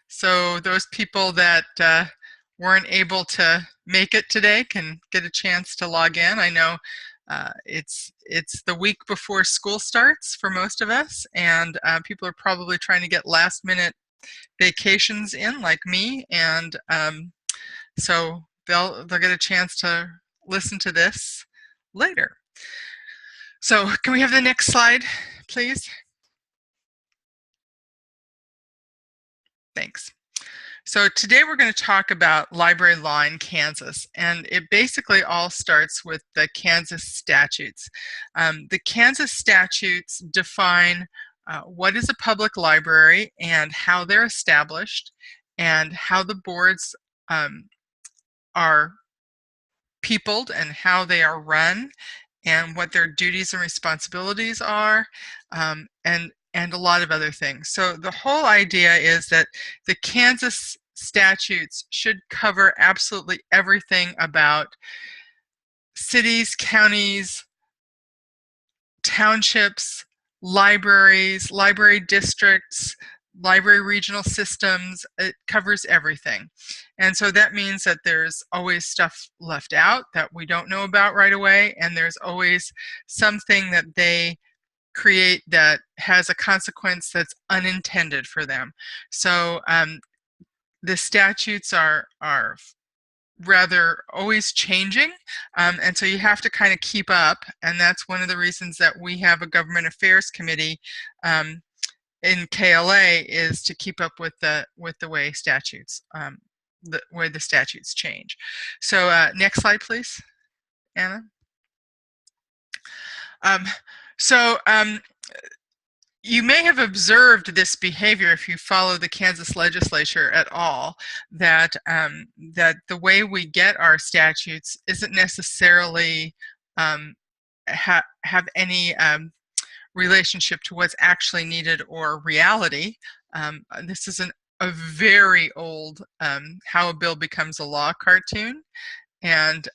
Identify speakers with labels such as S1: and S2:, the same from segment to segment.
S1: So those people that weren't able to make it today can get a chance to log in. I know it's the week before school starts for most of us, and people are probably trying to get last minute vacations in, like me, and so they'll get a chance to listen to this later. So can we have the next slide, please? Thanks. So today we're going to talk about library law in Kansas, and it basically all starts with the Kansas statutes. The Kansas statutes define what is a public library and how they're established, and how the boards are peopled and how they are run, and what their duties and responsibilities are, and a lot of other things. So the whole idea is that the Kansas statutes should cover absolutely everything about cities, counties, townships, libraries, library districts, library regional systems. It covers everything. And so that means that there's always stuff left out that we don't know about right away, and there's always something that they create that has a consequence that's unintended for them. So the statutes are rather always changing, and so you have to kind of keep up, and that's one of the reasons that we have a government affairs committee in KLA, is to keep up with the way statutes the way the statutes change. So next slide, please, Anna. Um, so you may have observed this behavior if you follow the Kansas legislature at all, that that the way we get our statutes isn't necessarily have any relationship to what's actually needed or reality. This is a very old How a Bill Becomes a Law cartoon, and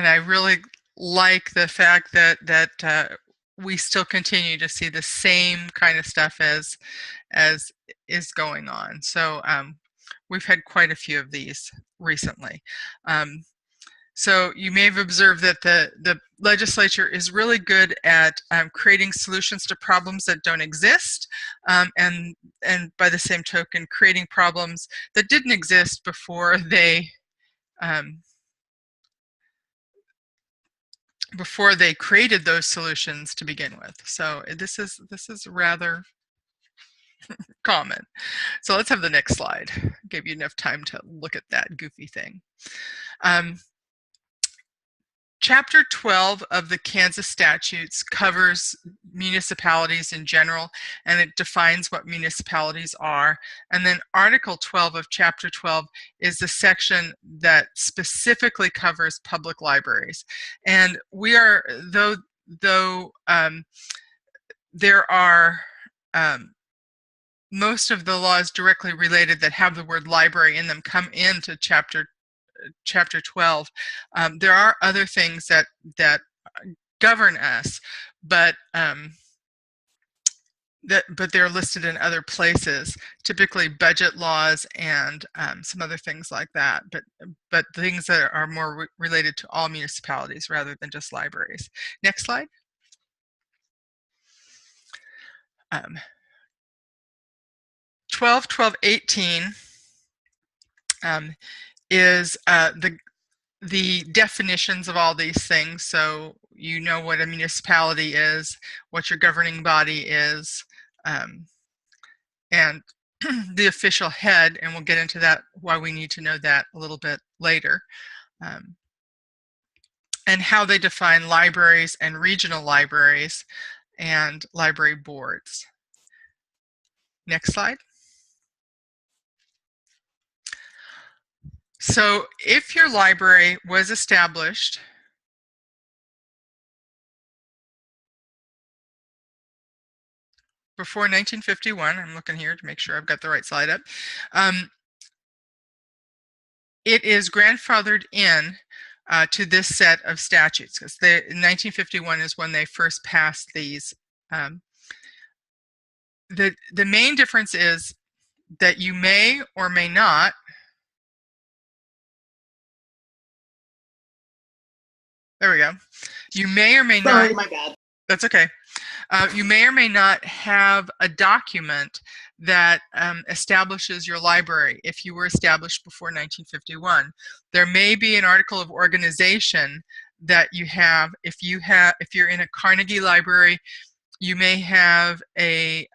S1: I really like the fact that we still continue to see the same kind of stuff as is going on. So we've had quite a few of these recently. So you may have observed that the legislature is really good at creating solutions to problems that don't exist, and by the same token, creating problems that didn't exist before they created those solutions to begin with. So this is rather common. So let's have the next slide. Gave you enough time to look at that goofy thing. Chapter 12 of the Kansas statutes covers municipalities in general, and it defines what municipalities are. And then Article 12 of Chapter 12 is the section that specifically covers public libraries. And we are, though there are most of the laws directly related that have the word library in them come into Chapter 12. There are other things that govern us, but they're listed in other places, typically budget laws and some other things like that, but things that are more related to all municipalities rather than just libraries. Next slide. 12.12.18 is the definitions of all these things. So you know what a municipality is, what your governing body is, and the official head, and we'll get into that, why we need to know that a little bit later, and how they define libraries and regional libraries and library boards. Next slide. So if your library was established before 1951, I'm looking here to make sure I've got the right slide up, it is grandfathered in to this set of statutes, because 1951 is when they first passed these The main difference is that you may or may not there we go. You may or may not.
S2: Sorry, my bad.
S1: That's okay. You may or may not have a document that establishes your library if you were established before 1951. There may be an article of organization that you have. If you're in a Carnegie library, you may have a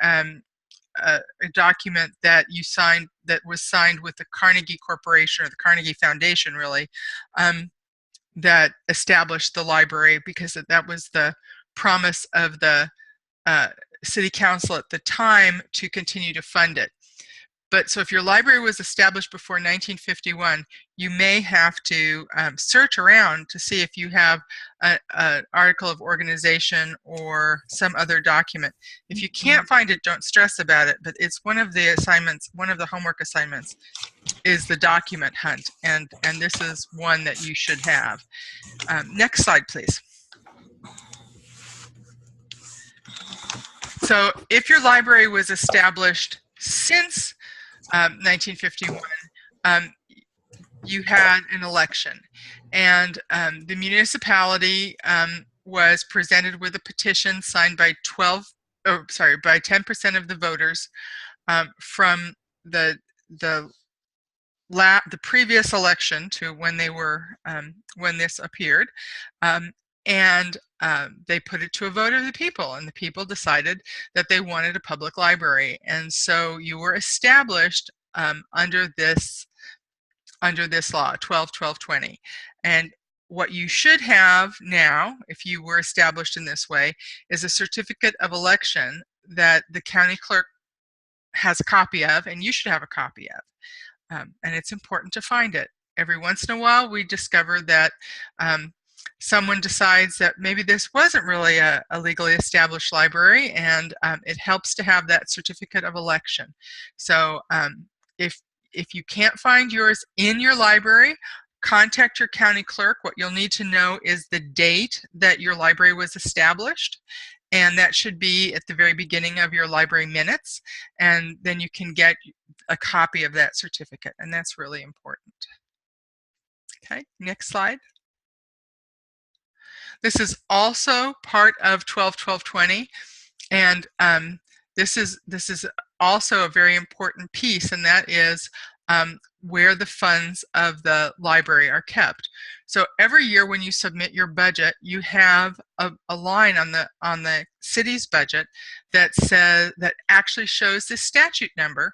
S1: document that you signed that was signed with the Carnegie Corporation or the Carnegie Foundation, really, that established the library, because that was the promise of the city council at the time to continue to fund it. But so if your library was established before 1951, you may have to search around to see if you have an article of organization or some other document. If you can't find it, don't stress about it, but it's one of the assignments, one of the homework assignments is the document hunt, and this is one that you should have. Next slide, please. So if your library was established since 1951, you had an election, and the municipality was presented with a petition signed by 10% of the voters from the previous election to when they were when this appeared, and they put it to a vote of the people, and the people decided that they wanted a public library, and so you were established under this law, 12-12-20. And what you should have now, if you were established in this way, is a certificate of election that the county clerk has a copy of, and you should have a copy of. And it's important to find it. Every once in a while, we discover that someone decides that maybe this wasn't really a legally established library, and it helps to have that certificate of election. So if you can't find yours in your library, contact your county clerk. What you'll need to know is the date that your library was established, and that should be at the very beginning of your library minutes, and then you can get a copy of that certificate, and that's really important. Okay, next slide. This is also part of 12-12-20, and this is also a very important piece, and that is where the funds of the library are kept. So every year when you submit your budget, you have a line on the city's budget that says, that actually shows the statute number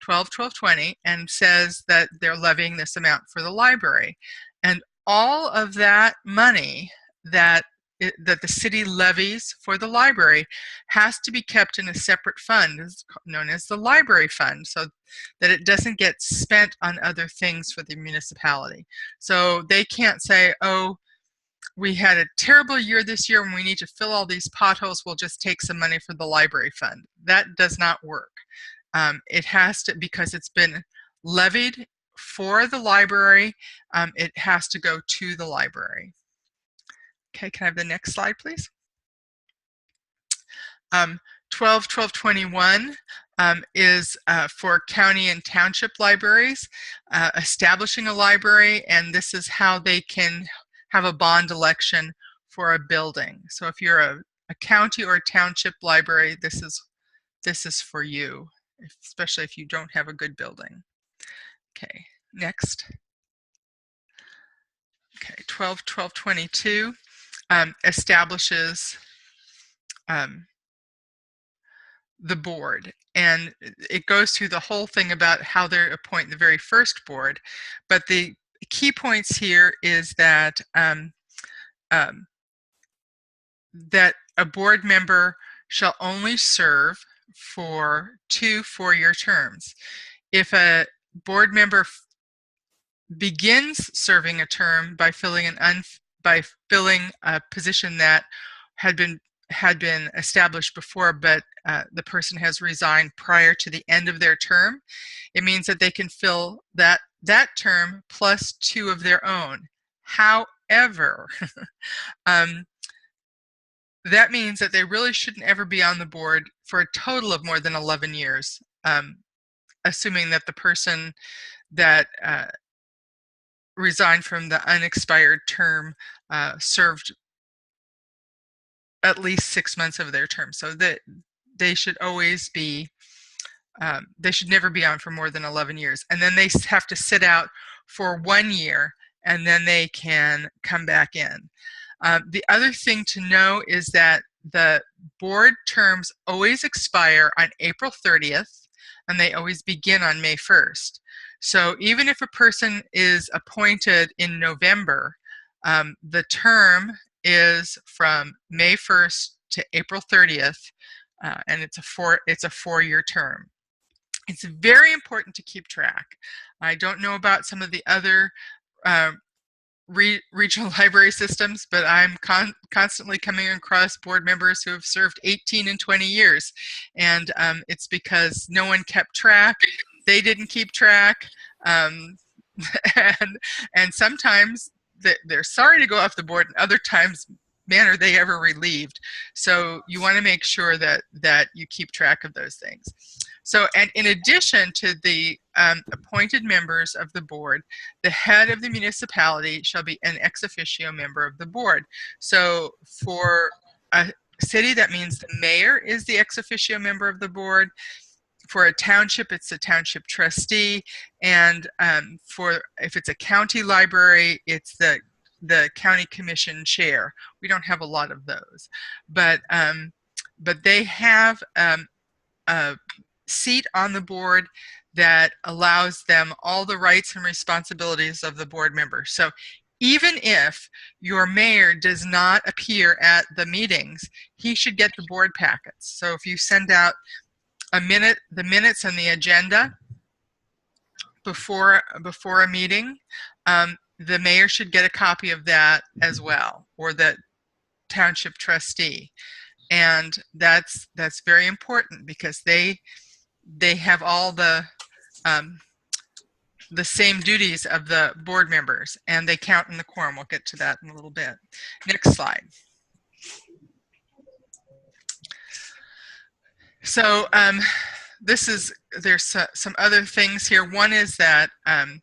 S1: 12-12-20 and says that they're levying this amount for the library. And all of that money that the city levies for the library has to be kept in a separate fund known as the library fund, so that it doesn't get spent on other things for the municipality. So they can't say, oh, we had a terrible year this year and we need to fill all these potholes, we'll just take some money for the library fund. That does not work. It has to, because it's been levied for the library, it has to go to the library. Okay, can I have the next slide, please? 12-12-21 is for county and township libraries establishing a library, and this is how they can have a bond election for a building. So if you're a county or a township library, this is for you, especially if you don't have a good building. Okay, next. Okay, 12-12-22 establishes the board, and it goes through the whole thing about how they appoint the very first board, but the key points here is that that a board member shall only serve for 2 4-year terms. If a board member begins serving a term by filling a position that had been established before, but the person has resigned prior to the end of their term, it means that they can fill that term plus 2 of their own. However, that means that they really shouldn't ever be on the board for a total of more than 11 years, assuming that the person that resigned from the unexpired term served at least 6 months of their term. So that they should always be, they should never be on for more than 11 years. And then they have to sit out for 1 year, and then they can come back in. The other thing to know is that the board terms always expire on April 30th, and they always begin on May 1st. So even if a person is appointed in November, the term is from May 1st to April 30th, and it's a four-year term. It's very important to keep track. I don't know about some of the other regional library systems, but I'm constantly coming across board members who have served 18 and 20 years. And it's because no one kept track, they didn't keep track, and sometimes they're sorry to go off the board, and other times, man, are they ever relieved. So you want to make sure that you keep track of those things. So, and in addition to the appointed members of the board, the head of the municipality shall be an ex officio member of the board. So for a city, that means the mayor is the ex officio member of the board. For a township, it's the township trustee, and if it's a county library, it's the county commission chair. We don't have a lot of those, but they have a seat on the board that allows them all the rights and responsibilities of the board member. So even if your mayor does not appear at the meetings, he should get the board packets. So if you send out the minutes and the agenda before a meeting, the mayor should get a copy of that as well, or the township trustee. And that's very important because they have all the same duties of the board members, and they count in the quorum. We'll get to that in a little bit. Next slide. So there's some other things here. One is that I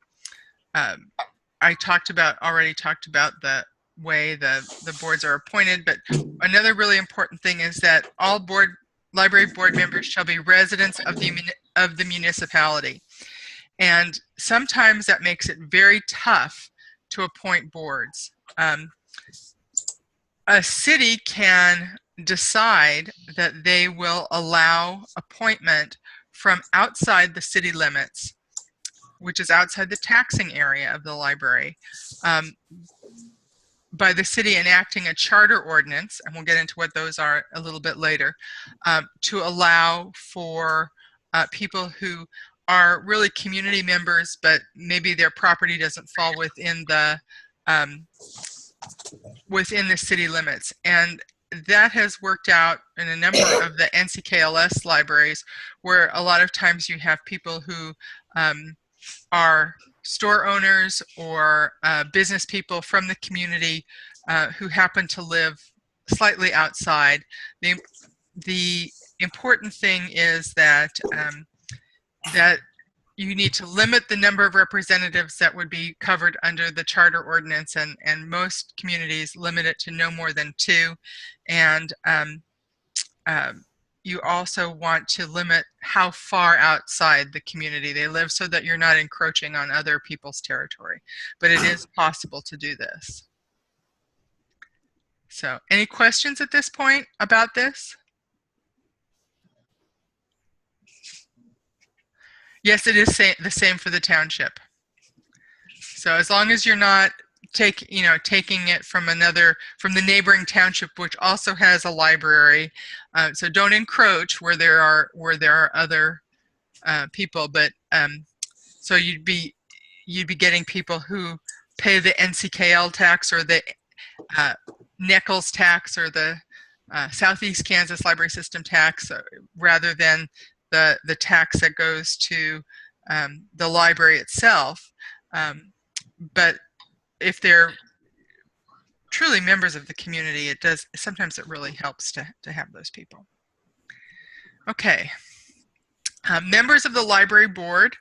S1: already talked about the way the boards are appointed, but another really important thing is that all library board members shall be residents of the municipality. And sometimes that makes it very tough to appoint boards. A city can decide that they will allow appointment from outside the city limits, which is outside the taxing area of the library, by the city enacting a charter ordinance, and we'll get into what those are a little bit later, to allow for people who are really community members, but maybe their property doesn't fall within the city limits. And that has worked out in a number of the NCKLS libraries, where a lot of times you have people who are store owners or business people from the community who happen to live slightly outside. The important thing is that that you need to limit the number of representatives that would be covered under the charter ordinance, and most communities limit it to no more than 2. And you also want to limit how far outside the community they live so that you're not encroaching on other people's territory. But it is possible to do this. So, any questions at this point about this? Yes, it is the same for the township. So as long as you're not taking it from the neighboring township, which also has a library, so don't encroach where there are other people. But so you'd be getting people who pay the NCKL tax or the Nichols tax or the Southeast Kansas Library System tax, rather than the tax that goes to the library itself. But if they're truly members of the community, it does, sometimes it really helps to have those people. Okay. Members of the library board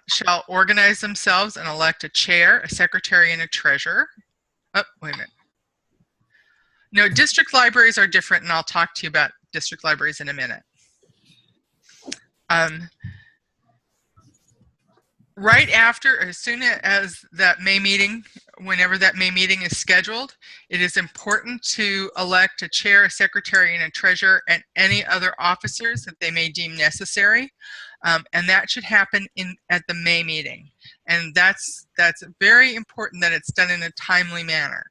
S1: shall organize themselves and elect a chair, a secretary, and a treasurer. Oh, wait a minute. No, district libraries are different, and I'll talk to you about district libraries in a minute. Right after, as soon as that May meeting, whenever that May meeting is scheduled, it is important to elect a chair, a secretary, and a treasurer, and any other officers that they may deem necessary. And that should happen at the May meeting. And that's very important that it's done in a timely manner,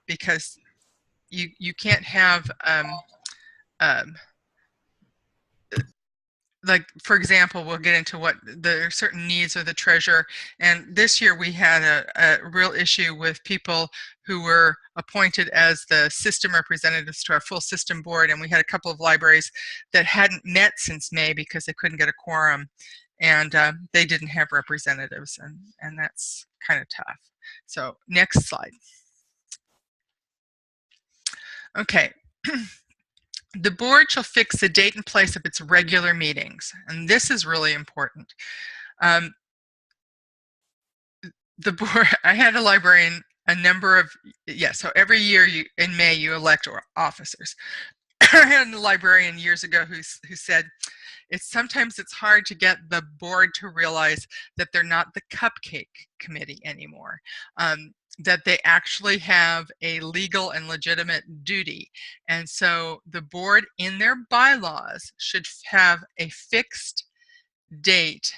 S1: because you can't have like, for example, we'll get into what the certain needs of the treasurer. And this year we had a real issue with people who were appointed as the system representatives to our full system board. And we had a couple of libraries that hadn't met since May because they couldn't get a quorum. And they didn't have representatives. And that's kind of tough. So next slide. Okay. The board shall fix the date and place of its regular meetings, and this is really important. The board, I had a librarian, a number of, so every year in May you elect officers. I had a librarian years ago who said, sometimes it's hard to get the board to realize that they're not the cupcake committee anymore. That they actually have a legal and legitimate duty. And so the board in their bylaws should have a fixed date.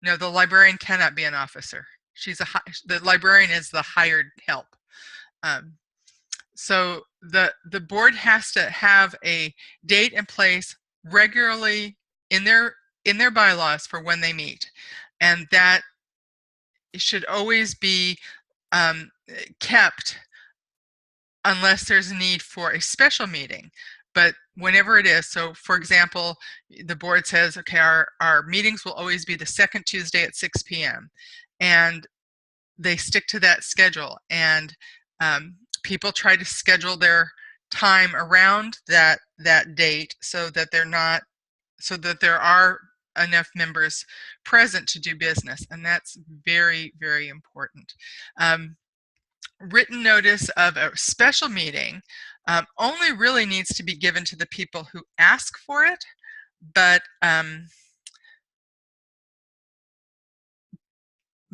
S1: No, the librarian cannot be an officer. The librarian is the hired help. So the board has to have a date and place regularly in their bylaws for when they meet. And that should always be kept unless there's a need for a special meeting. But whenever it is, so for example, the board says, okay, our meetings will always be the second Tuesday at 6 p.m. And they stick to that schedule. And people try to schedule their time around that date so that there are enough members present to do business. And that's very, very important. Written notice of a special meeting only really needs to be given to the people who ask for it, but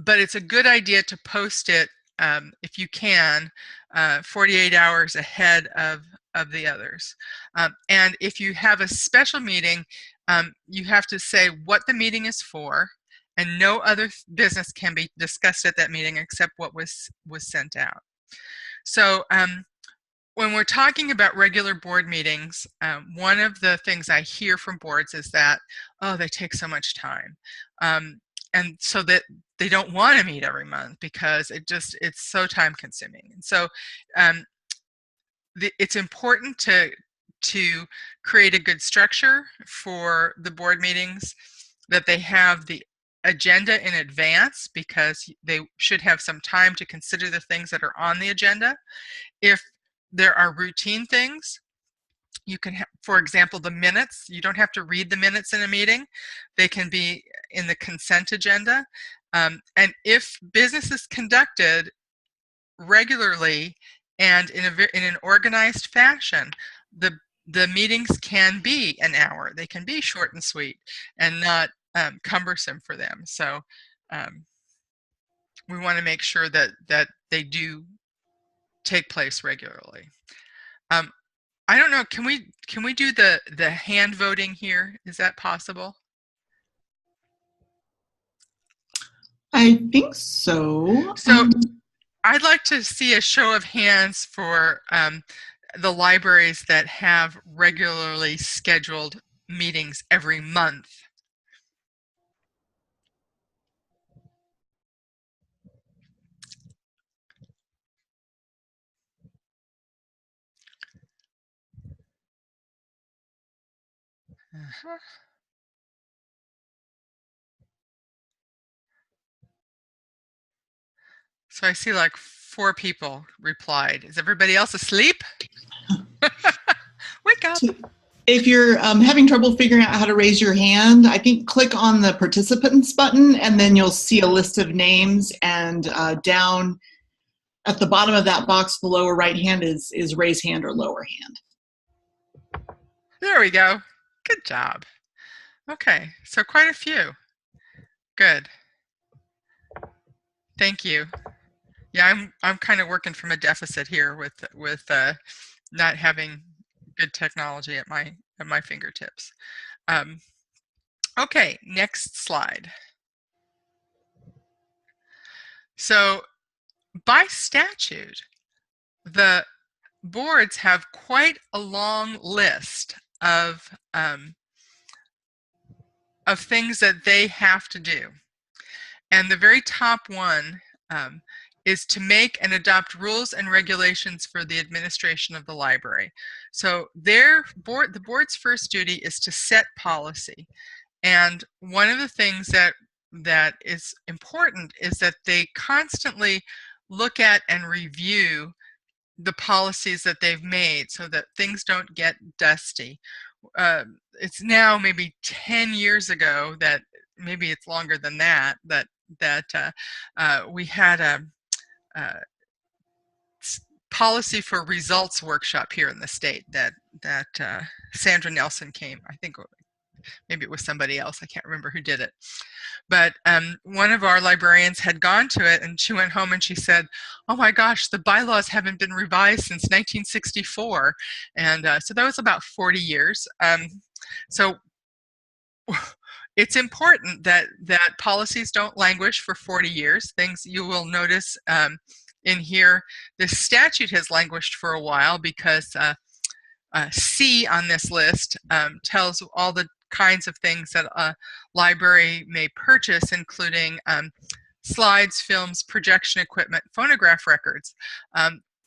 S1: it's a good idea to post it if you can 48 hours ahead of the others. And if you have a special meeting, you have to say what the meeting is for, and no other business can be discussed at that meeting except what was sent out. So when we're talking about regular board meetings, one of the things I hear from boards is that, oh, they take so much time. And so that they don't want to meet every month because it's so time consuming. And so it's important to create a good structure for the board meetings, that they have the agenda in advance because they should have some time to consider the things that are on the agenda. If there are routine things, you can for example, the minutes, you don't have to read the minutes in a meeting. They can be in the consent agenda. And if business is conducted regularly and in an organized fashion, the meetings can be an hour. They can be short and sweet and not cumbersome for them. So we want to make sure that they do take place regularly. I don't know, can we do the hand voting here? Is that possible?
S2: I think so.
S1: So I'd like to see a show of hands for the libraries that have regularly scheduled meetings every month. Uh-huh. So I see like 4 people replied. Is everybody else asleep? Wake up.
S2: If you're having trouble figuring out how to raise your hand, I think click on the participants button and then you'll see a list of names, and down at the bottom of that box, the lower right hand is raise hand or lower hand.
S1: There we go. Good job. Okay, so quite a few. Good. Thank you. Yeah, I'm kind of working from a deficit here with not having good technology at my fingertips. Okay, next slide. So by statute, the boards have quite a long list of things that they have to do. And the very top one is to make and adopt rules and regulations for the administration of the library. So the board's first duty is to set policy. And one of the things that is important is that they constantly look at and review the policies that they've made so that things don't get dusty. It's now maybe 10 years ago, that maybe it's longer than that, we had a policy for results workshop here in the state that Sandra Nelson came. I think maybe it was somebody else. I can't remember who did it. But one of our librarians had gone to it, and she went home and she said, "Oh my gosh, the bylaws haven't been revised since 1964." And so that was about 40 years. So it's important that policies don't languish for 40 years. Things you will notice in here, the statute has languished for a while because C on this list tells all the kinds of things that a library may purchase, including slides, films, projection equipment, phonograph records,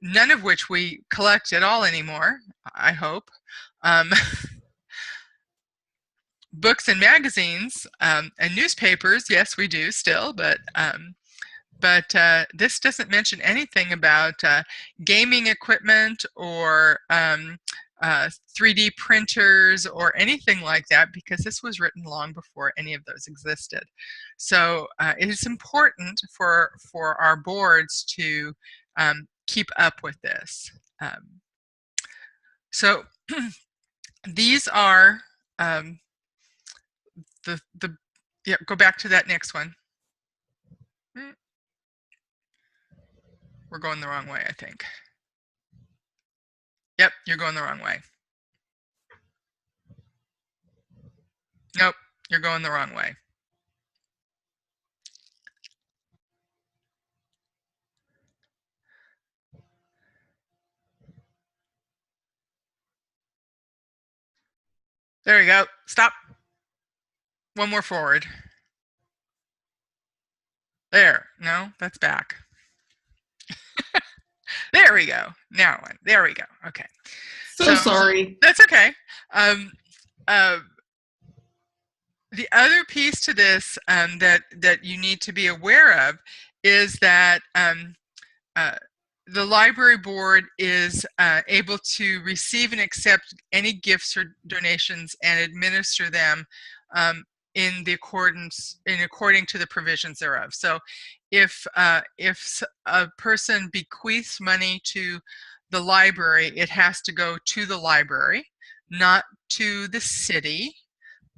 S1: none of which we collect at all anymore, I hope. Books and magazines and newspapers, yes, we do still, but this doesn't mention anything about gaming equipment or 3D printers or anything like that, because this was written long before any of those existed. So it is important for our boards to keep up with this. So these are yeah, go back to that next one. We're going the wrong way, I think. Yep, you're going the wrong way. Nope, you're going the wrong way. There you go. Stop. One more forward. There. No, that's back. There we go. Now, there we go. Okay.
S2: So sorry.
S1: That's okay. The other piece to this that you need to be aware of is that the library board is able to receive and accept any gifts or donations and administer them according to the provisions thereof. So if a person bequeaths money to the library, it has to go to the library, not to the city.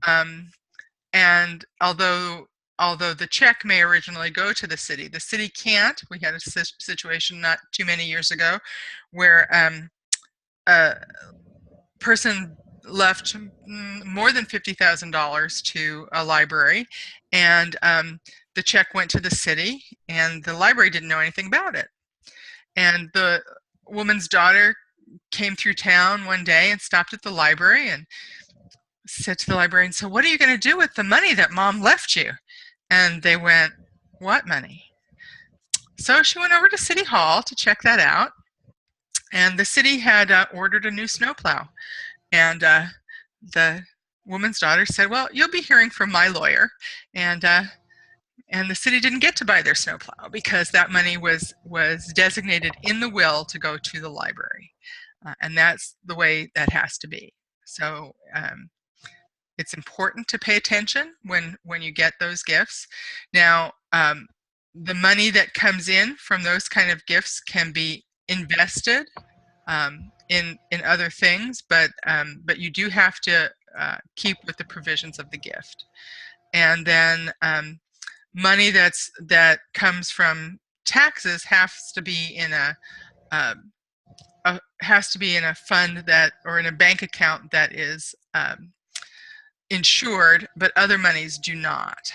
S1: And although the check may originally go to the city can't. We had a situation not too many years ago where a person left more than $50,000 to a library, and the check went to the city, and the library didn't know anything about it. And the woman's daughter came through town one day and stopped at the library and said to the librarian, "So what are you going to do with the money that Mom left you?" And they went, "What money?" So she went over to City Hall to check that out, and the city had ordered a new snowplow. And the woman's daughter said, "Well, you'll be hearing from my lawyer, and and the city didn't get to buy their snowplow because that money was designated in the will to go to the library, and that's the way that has to be. So it's important to pay attention when you get those gifts. Now, the money that comes in from those kind of gifts can be invested in other things, but you do have to keep with the provisions of the gift. And then money that comes from taxes has to be in a fund that, or in a bank account that is insured, but other monies do not.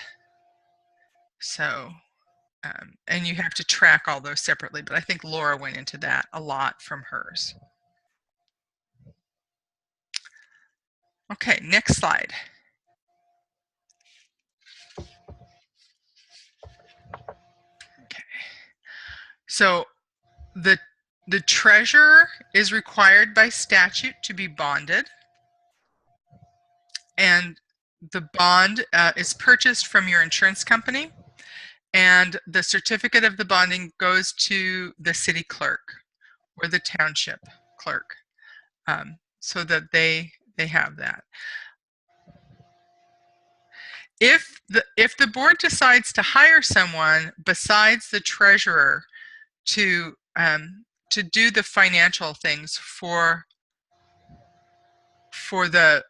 S1: So, and you have to track all those separately, but I think Laura went into that a lot from hers. Okay, next slide. Okay. So the treasurer is required by statute to be bonded, and the bond is purchased from your insurance company, and the certificate of the bonding goes to the city clerk or the township clerk, so that they have that. If the board decides to hire someone besides the treasurer to do the financial things for the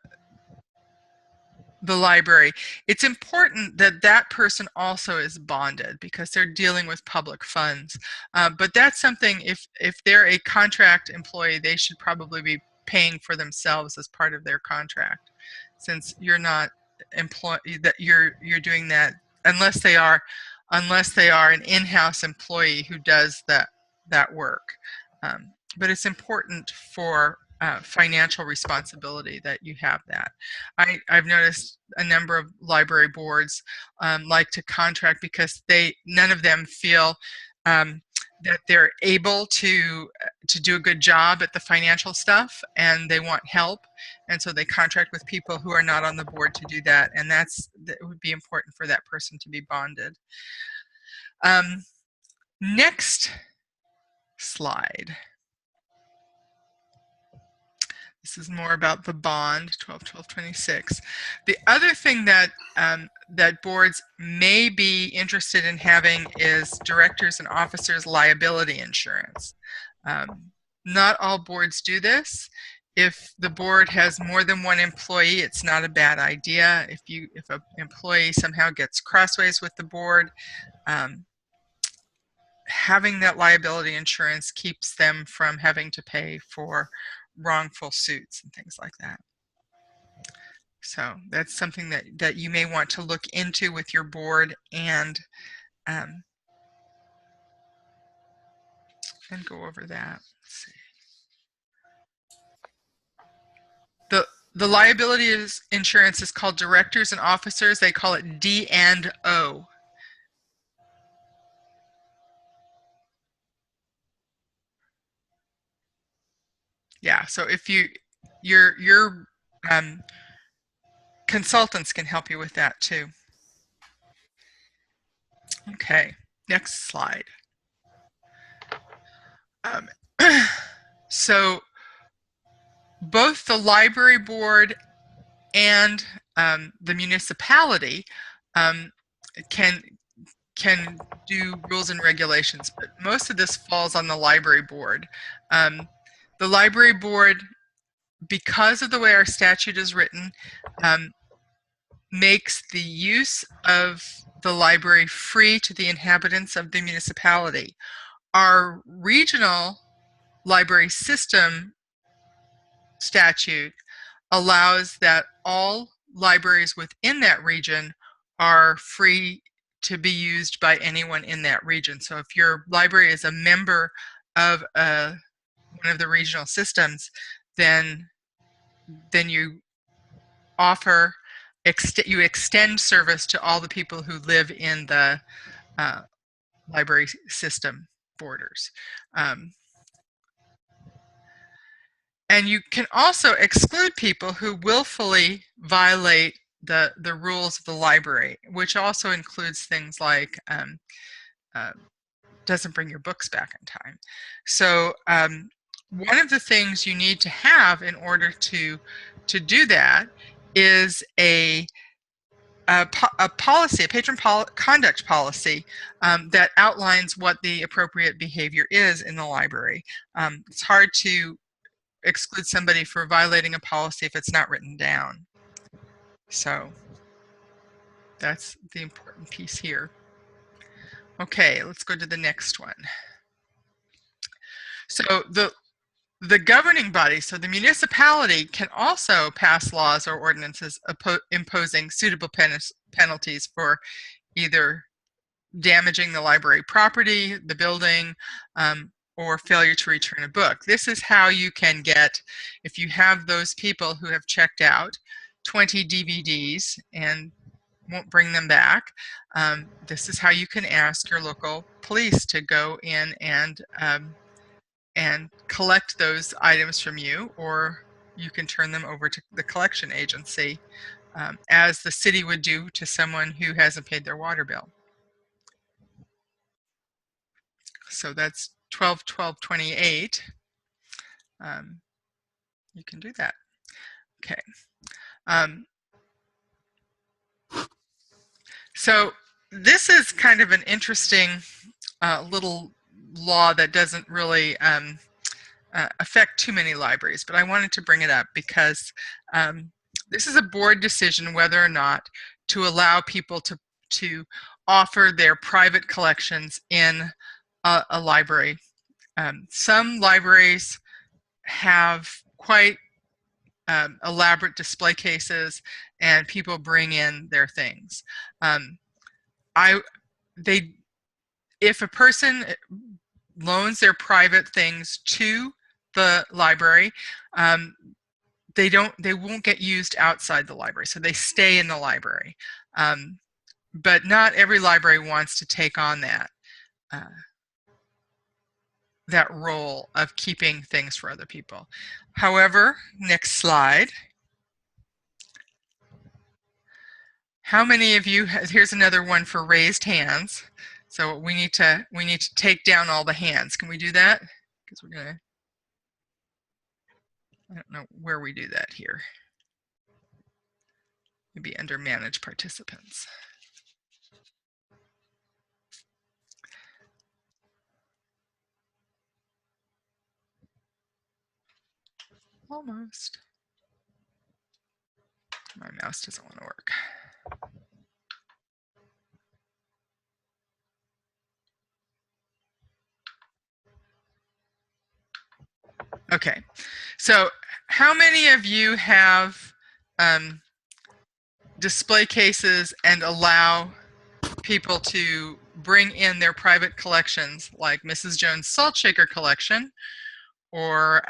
S1: library, it's important that that person also is bonded because they're dealing with public funds. But that's something, if they're a contract employee, they should probably be paying for themselves as part of their contract, since you're not you're doing that unless they are an in-house employee who does that work. But it's important for financial responsibility that you have that. I've noticed a number of library boards like to contract because none of them feel that they're able to do a good job at the financial stuff, and they want help, and so they contract with people who are not on the board to do that, and that would be important for that person to be bonded. Next slide. This is more about the bond, 12-12-26. The other thing that that boards may be interested in having is directors and officers liability insurance. Not all boards do this. If the board has more than one employee, it's not a bad idea. If an employee somehow gets crossways with the board, having that liability insurance keeps them from having to pay for wrongful suits and things like that. So that's something that you may want to look into with your board and go over that. Let's see. The liability insurance is called directors and officers. They call it D&O. Yeah, so if your consultants can help you with that too. Okay, next slide. So both the library board and the municipality can do rules and regulations, but most of this falls on the library board. The library board, because of the way our statute is written, makes the use of the library free to the inhabitants of the municipality. Our regional library system statute allows that all libraries within that region are free to be used by anyone in that region. So if your library is a member of one of the regional systems, then you offer, you extend service to all the people who live in the library system borders. And you can also exclude people who willfully violate the rules of the library, which also includes things like doesn't bring your books back in time. So one of the things you need to have in order to do that is a policy, a patron conduct policy that outlines what the appropriate behavior is in the library. It's hard to exclude somebody for violating a policy if it's not written down. So that's the important piece here. Okay, let's go to the next one. So the governing body, so the municipality, can also pass laws or ordinances imposing suitable penalties for either damaging the library property, the building, or failure to return a book. This is how you can get, if you have those people who have checked out 20 DVDs and won't bring them back, this is how you can ask your local police to go in and collect those items from you, or you can turn them over to the collection agency, as the city would do to someone who hasn't paid their water bill. So that's 12/12/28. You can do that. Okay. So this is kind of an interesting little law that doesn't really affect too many libraries, but I wanted to bring it up because this is a board decision whether or not to allow people to offer their private collections in a library. Some libraries have quite elaborate display cases, and people bring in their things. If a person loans their private things to the library, they won't get used outside the library, so they stay in the library. But not every library wants to take on that role of keeping things for other people. However, next slide. How many of you, here's another one for raised hands. So we need to take down all the hands. Can we do that? Because we're gonna, I don't know where we do that here. Maybe under manage participants. Almost. My mouse doesn't want to work. Okay, so how many of you have display cases and allow people to bring in their private collections, like Mrs. Jones' salt shaker collection, or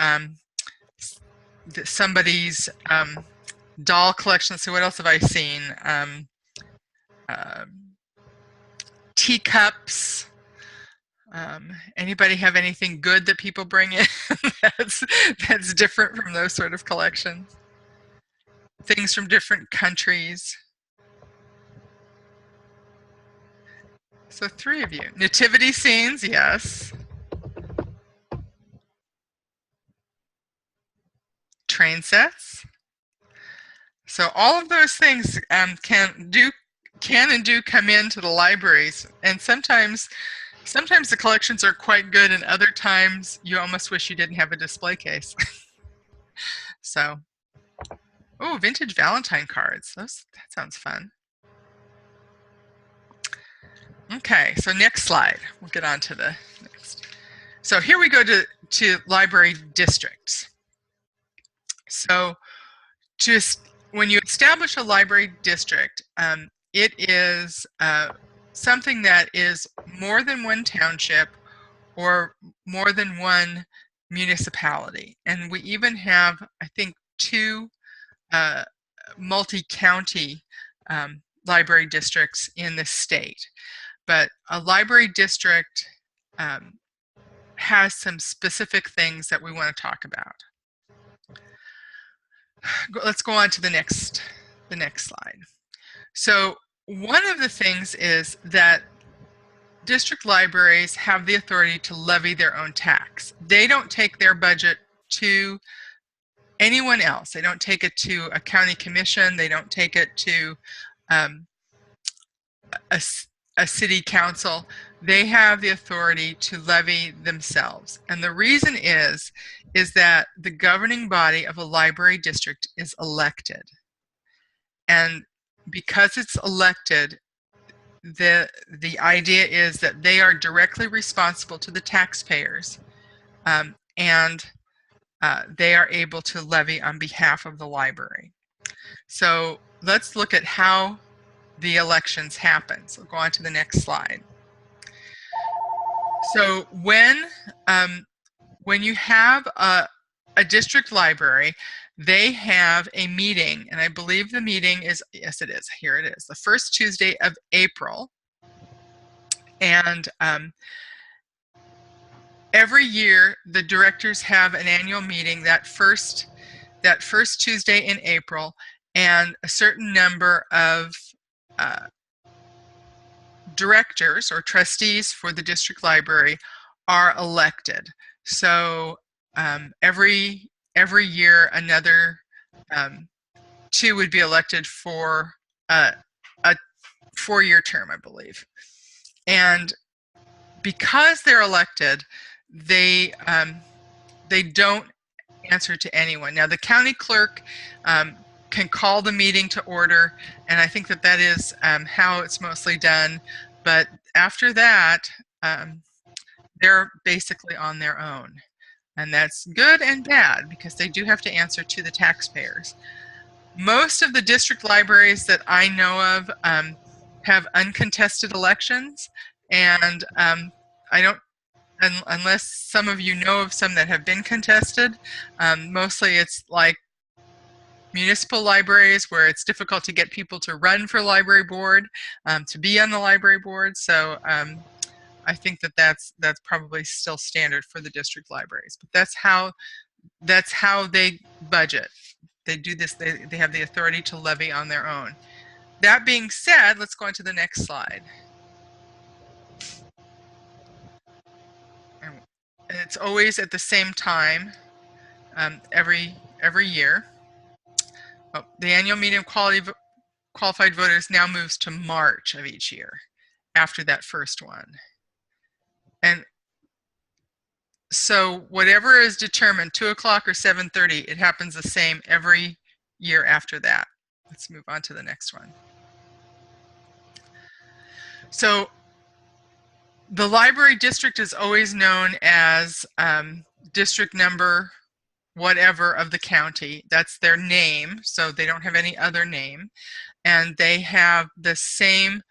S1: somebody's doll collection? So what else have I seen? Teacups. Anybody have anything good that people bring in that's different from those sort of collections? Things from different countries. So 3 of you. Nativity scenes, yes. Train sets. So all of those things can and do come into the libraries, and sometimes the collections are quite good, and other times you almost wish you didn't have a display case. So, oh, vintage Valentine cards. That sounds fun. Okay, so next slide. We'll get on to the next. So here we go to library districts. So when you establish a library district, it is something that is more than one township or more than one municipality. And we even have, I think, 2 multi-county library districts in the state. But a library district has some specific things that we want to talk about. Let's go on to the next the next slide. So one of the things is that district libraries have the authority to levy their own tax. They don't take their budget to anyone else. They don't take it to a county commission. They don't take it to a city council. They have the authority to levy themselves. And the reason is that the governing body of a library district is elected. And because it's elected, the idea is that they are directly responsible to the taxpayers, and they are able to levy on behalf of the library. So let's look at how the elections happen. So go on to the next slide. So when you have a district library, they have a meeting, and I believe the meeting is, yes it is, here it is, the first Tuesday of April. And every year the directors have an annual meeting that first Tuesday in April, and a certain number of directors or trustees for the district library are elected. So every year another 2 would be elected for a 4-year term, I believe. And because they're elected, they don't answer to anyone. Now the county clerk can call the meeting to order, and I think that is how it's mostly done. But after that, they're basically on their own. And that's good and bad, because they do have to answer to the taxpayers. Most of the district libraries that I know of have uncontested elections, and I don't, unless some of you know of some that have been contested. Mostly it's like municipal libraries where it's difficult to get people to run for library board, to be on the library board. So I think that that's probably still standard for the district libraries. But that's how they budget. They do this. They have the authority to levy on their own. That being said, let's go on to the next slide. And it's always at the same time every year. Oh, the annual meeting of qualified voters now moves to March of each year after that first one. And so whatever is determined, 2 o'clock or 7:30, it happens the same every year after that. Let's move on to the next one. So the library district is always known as district number whatever of the county. That's their name, so they don't have any other name. And they have the same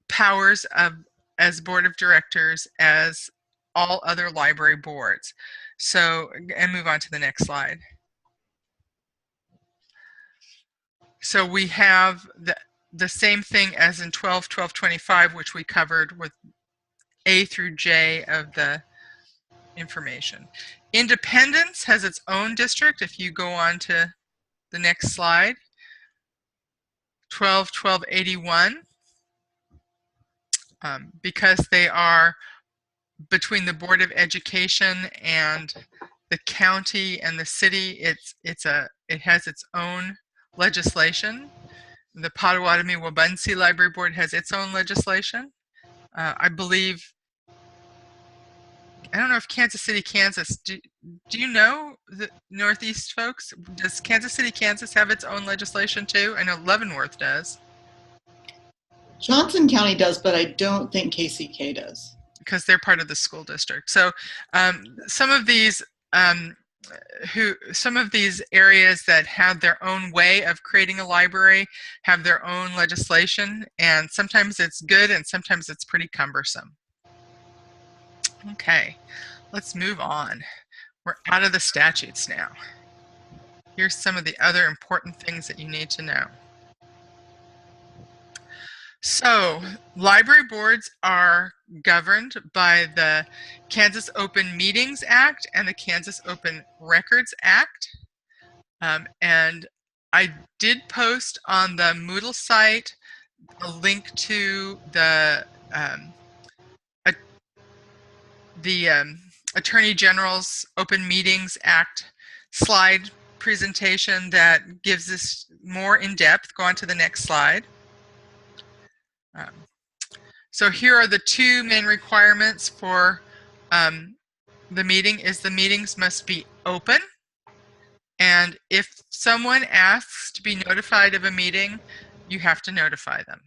S1: powers as board of directors as all other library boards. So, and move on to the next slide. So we have the same thing as in 12-12-25, which we covered with A through J of the information. Independence has its own district. If you go on to the next slide, 12-12-81, because they are between the Board of Education and the county and the city, it has its own legislation. The Potawatomi Wabaunsee Library Board has its own legislation. I believe, I don't know if Kansas City, Kansas, do you know the Northeast folks? Does Kansas City, Kansas have its own legislation too? I know Leavenworth does.
S2: Johnson County does, but I don't think KCK does.
S1: Because they're part of the school district. So some of these areas that have their own way of creating a library have their own legislation, and sometimes it's good and sometimes it's pretty cumbersome. Okay, let's move on. We're out of the statutes now. Here's some of the other important things that you need to know. So, library boards are governed by the Kansas Open Meetings Act and the Kansas Open Records Act. And I did post on the Moodle site a link to the Attorney General's Open Meetings Act slide presentation that gives this more in depth. Go on to the next slide. So here are the two main requirements for the meeting. Is the meetings must be open, and if someone asks to be notified of a meeting, you have to notify them.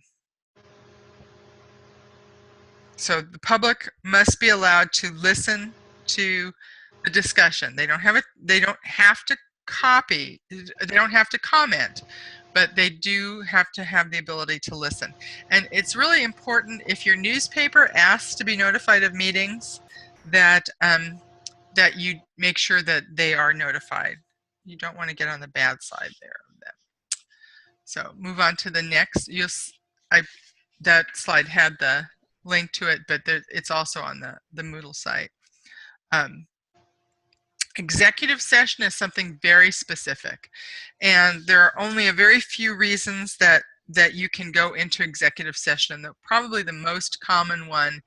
S1: So the public must be allowed to listen to the discussion. They don't have to copy, they don't have to comment, but they do have to have the ability to listen. And it's really important, if your newspaper asks to be notified of meetings, that that you make sure that they are notified. You don't want to get on the bad side there of that. So move on to the next. That slide had the link to it, but it's also on the Moodle site. Executive session is something very specific, and there are only a very few reasons that you can go into executive session. Probably the most common one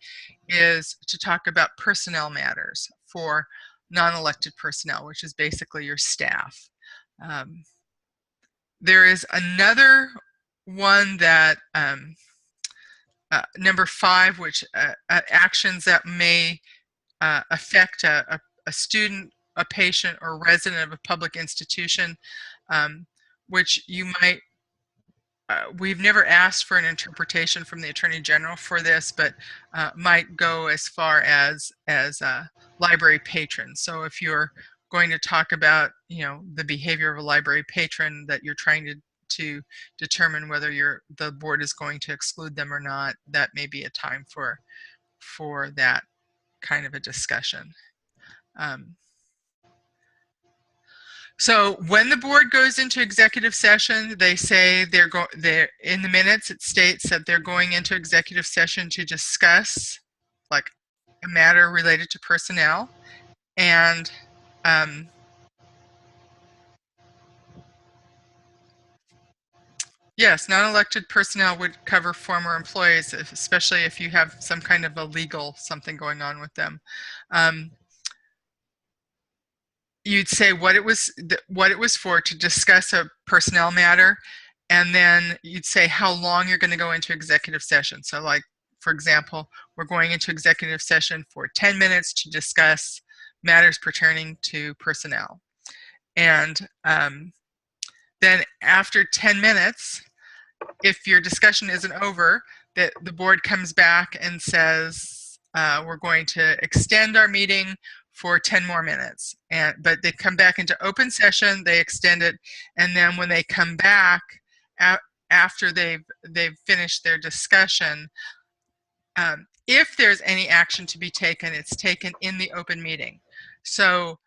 S1: is to talk about personnel matters for non-elected personnel, which is basically your staff. There is another one that number 5, which actions that may affect a student, a patient, or resident of a public institution, which you might, we've never asked for an interpretation from the Attorney General for this, but might go as far as library patrons. So if you're going to talk about, the behavior of a library patron, that you're trying to determine whether the board is going to exclude them or not, that may be a time for that kind of a discussion. So when the board goes into executive session, they say they're in the minutes, it states that they're going into executive session to discuss like a matter related to personnel, and yes, non-elected personnel would cover former employees, especially if you have some kind of a legal something going on with them. You'd say what it was for, to discuss a personnel matter, and then you'd say how long you're going to go into executive session. So like, for example, we're going into executive session for 10 minutes to discuss matters pertaining to personnel. And then after 10 minutes, if your discussion isn't over, that the board comes back and says, we're going to extend our meeting for 10 more minutes. But they come back into open session, they extend it, and then when they come back after they've finished their discussion, if there's any action to be taken, it's taken in the open meeting. So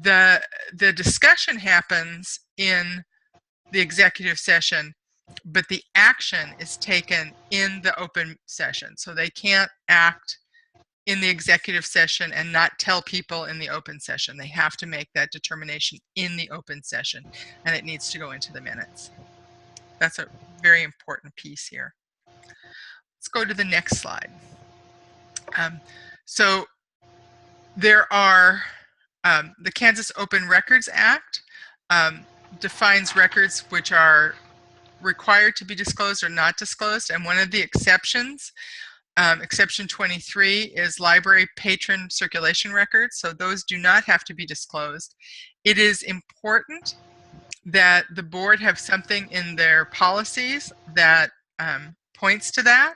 S1: the discussion happens in the executive session, but the action is taken in the open session. So they can't act in the executive session and not tell people in the open session. They have to make that determination in the open session, and it needs to go into the minutes. That's a very important piece here. Let's go to the next slide. So there are, the Kansas Open Records Act defines records which are required to be disclosed or not disclosed, and one of the exceptions, exception 23, is library patron circulation records. So those do not have to be disclosed. It is important that the board have something in their policies that points to that.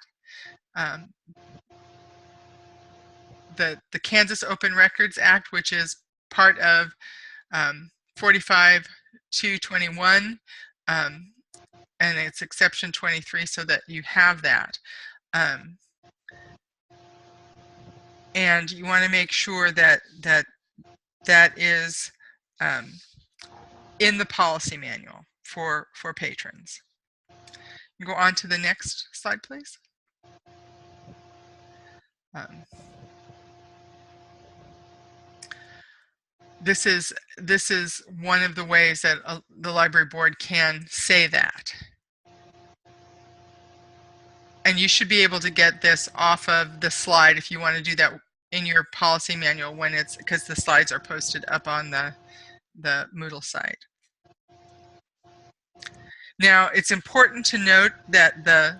S1: The Kansas Open Records Act, which is part of 45-221, and it's exception 23, so that you have that. And you want to make sure that is in the policy manual for patrons. Go on to the next slide, please. this is one of the ways that the library board can say that. And you should be able to get this off of the slide if you want to do that in your policy manual when it's, because the slides are posted up on the Moodle site. Now, it's important to note that the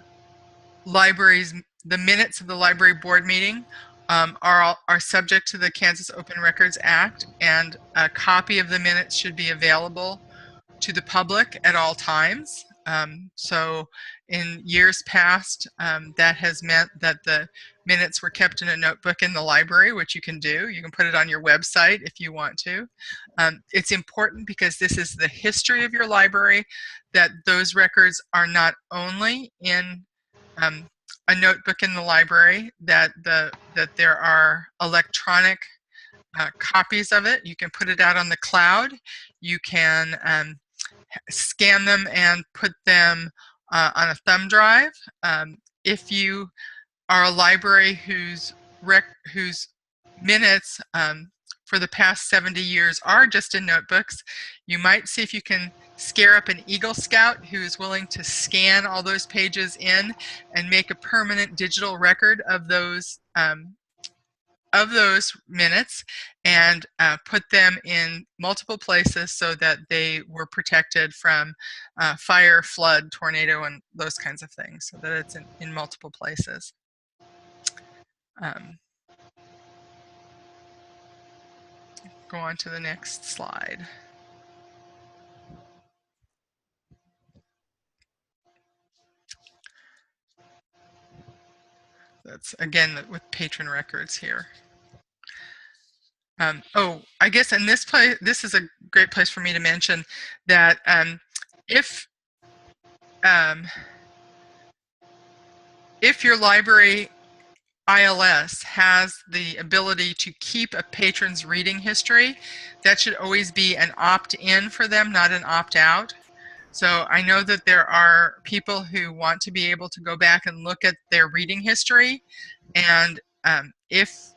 S1: minutes of the library board meeting are subject to the Kansas Open Records Act, and a copy of the minutes should be available to the public at all times. So in years past, that has meant that the minutes were kept in a notebook in the library, which you can do. You can put it on your website if you want to. It's important because this is the history of your library, that those records are not only in a notebook in the library, that there are electronic copies of it. You can put it out on the cloud. You can scan them and put them on a thumb drive. If you are a library whose minutes for the past 70 years are just in notebooks, you might see if you can scare up an Eagle Scout who is willing to scan all those pages in and make a permanent digital record of those minutes, and put them in multiple places so that they were protected from fire, flood, tornado, and those kinds of things, so that it's in multiple places. Go on to the next slide. That's again with patron records here. Oh, I guess in this place, this is a great place for me to mention that if your library ILS has the ability to keep a patron's reading history, that should always be an opt-in for them, not an opt-out. So I know that there are people who want to be able to go back and look at their reading history, and if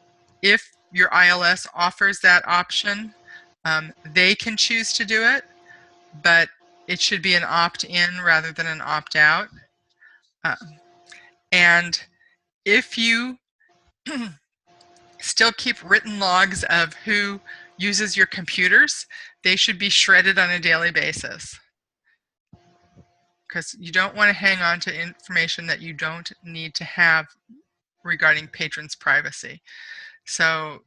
S1: your ILS offers that option, they can choose to do it, but it should be an opt-in rather than an opt-out. And if you still keep written logs of who uses your computers, they should be shredded on a daily basis, because you don't want to hang on to information that you don't need to have regarding patrons' privacy. So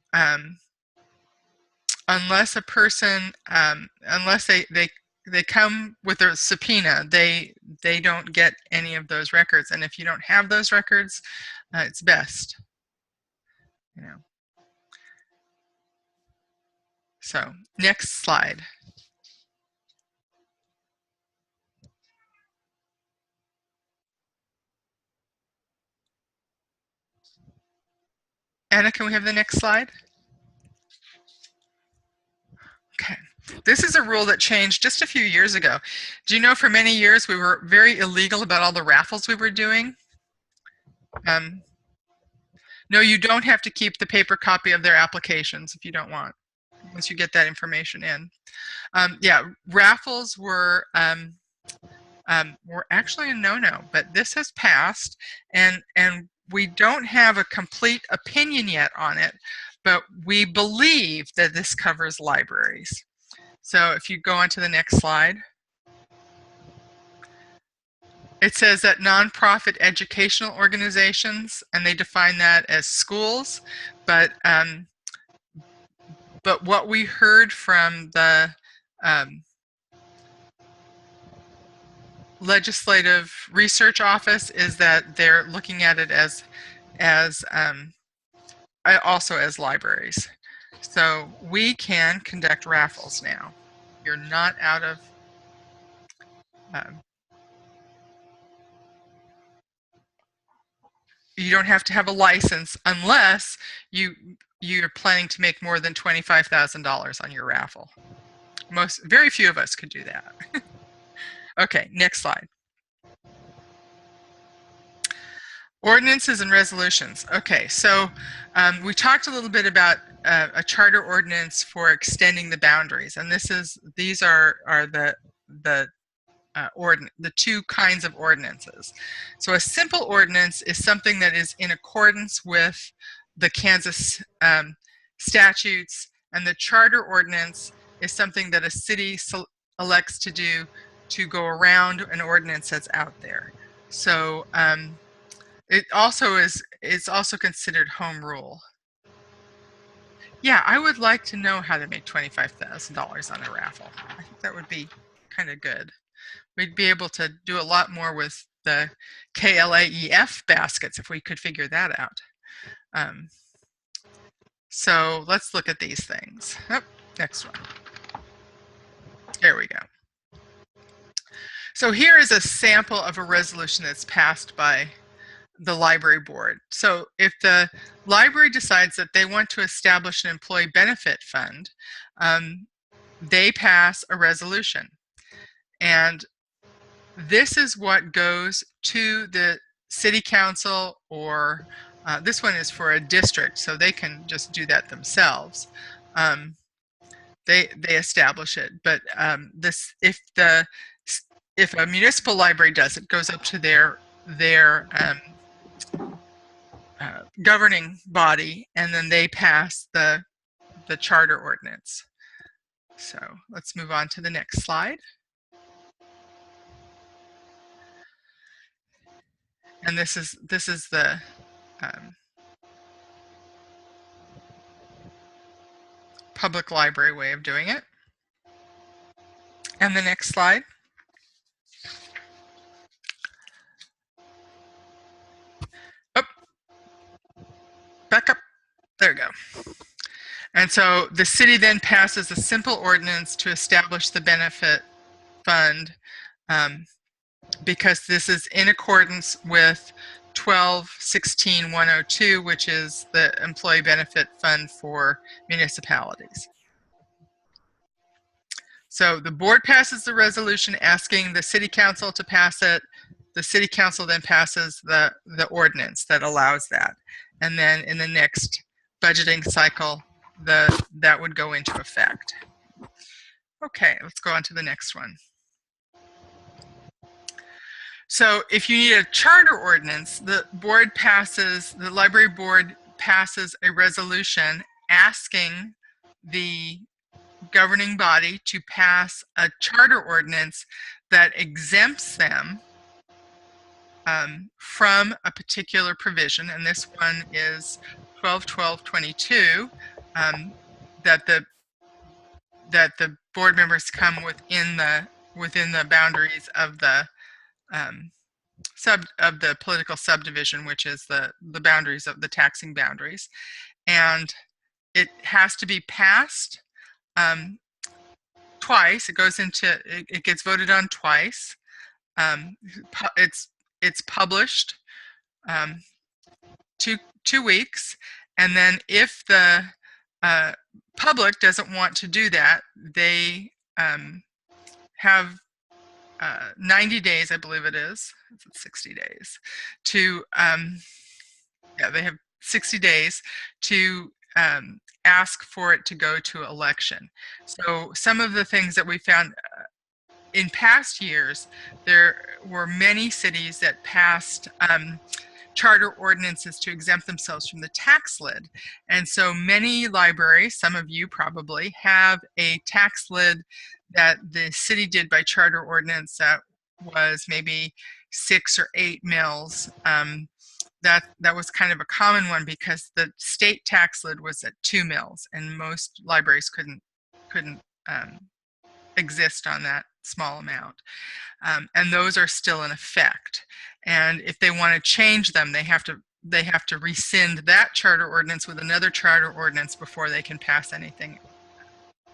S1: unless a person, unless they come with a subpoena, they don't get any of those records. And if you don't have those records, it's best, you know. So next slide. Anna, can we have the next slide? Okay. This is a rule that changed just a few years ago. Do you know for many years we were very illegal about all the raffles we were doing? No, you don't have to keep the paper copy of their applications if you don't want, once you get that information in. Yeah, raffles were actually a no-no, but this has passed, and we don't have a complete opinion yet on it, but we believe that this covers libraries. So if you go on to the next slide, it says that nonprofit educational organizations, and they define that as schools, but what we heard from the Legislative Research Office is that they're looking at it as also as libraries. So we can conduct raffles now. You're not out of you don't have to have a license unless you're planning to make more than $25,000 on your raffle. Very few of us could do that. Okay, next slide. Ordinances and resolutions. Okay, so we talked a little bit about a charter ordinance for extending the boundaries, and these are the the two kinds of ordinances. So a simple ordinance is something that is in accordance with the Kansas statutes, and the charter ordinance is something that a city elects to do to go around an ordinance that's out there. So it's also considered home rule. Yeah, I would like to know how to make $25,000 on a raffle. I think that would be kind of good. We'd be able to do a lot more with the KLAEF baskets if we could figure that out. So let's look at these things. Oh, next one. There we go. So here is a sample of a resolution that's passed by the library board. So if the library decides that they want to establish an employee benefit fund, they pass a resolution. And this is what goes to the city council, or this one is for a district, so they can just do that themselves. They establish it, but if a municipal library does it, goes up to their governing body, and then they pass the charter ordinance. So let's move on to the next slide. And this is the public library way of doing it. And the next slide. Oh, back up. There we go. And so the city then passes a simple ordinance to establish the benefit fund, because this is in accordance with 12-16-102, which is the employee benefit fund for municipalities. So the board passes the resolution asking the city council to pass it. The city council then passes the ordinance that allows that. And then in the next budgeting cycle, that would go into effect. Okay, let's go on to the next one. So if you need a charter ordinance, the library board passes a resolution asking the governing body to pass a charter ordinance that exempts them from a particular provision, and this one is 12-12-22, that the board members come within the boundaries of the the political subdivision, which is the boundaries of the taxing boundaries, and it has to be passed twice. It gets voted on twice. It's published 2 weeks, and then if the public doesn't want to do that, they have 90 days, I believe it is. It's 60 days to they have 60 days to ask for it to go to election. So some of the things that we found in past years, there were many cities that passed charter ordinances to exempt themselves from the tax lid. And so many libraries, some of you probably, have a tax lid that the city did by charter ordinance that was maybe 6 or 8 mills. That was kind of a common one because the state tax lid was at 2 mills, and most libraries couldn't exist on that small amount. And those are still in effect. And if they want to change them, they have to rescind that charter ordinance with another charter ordinance before they can pass anything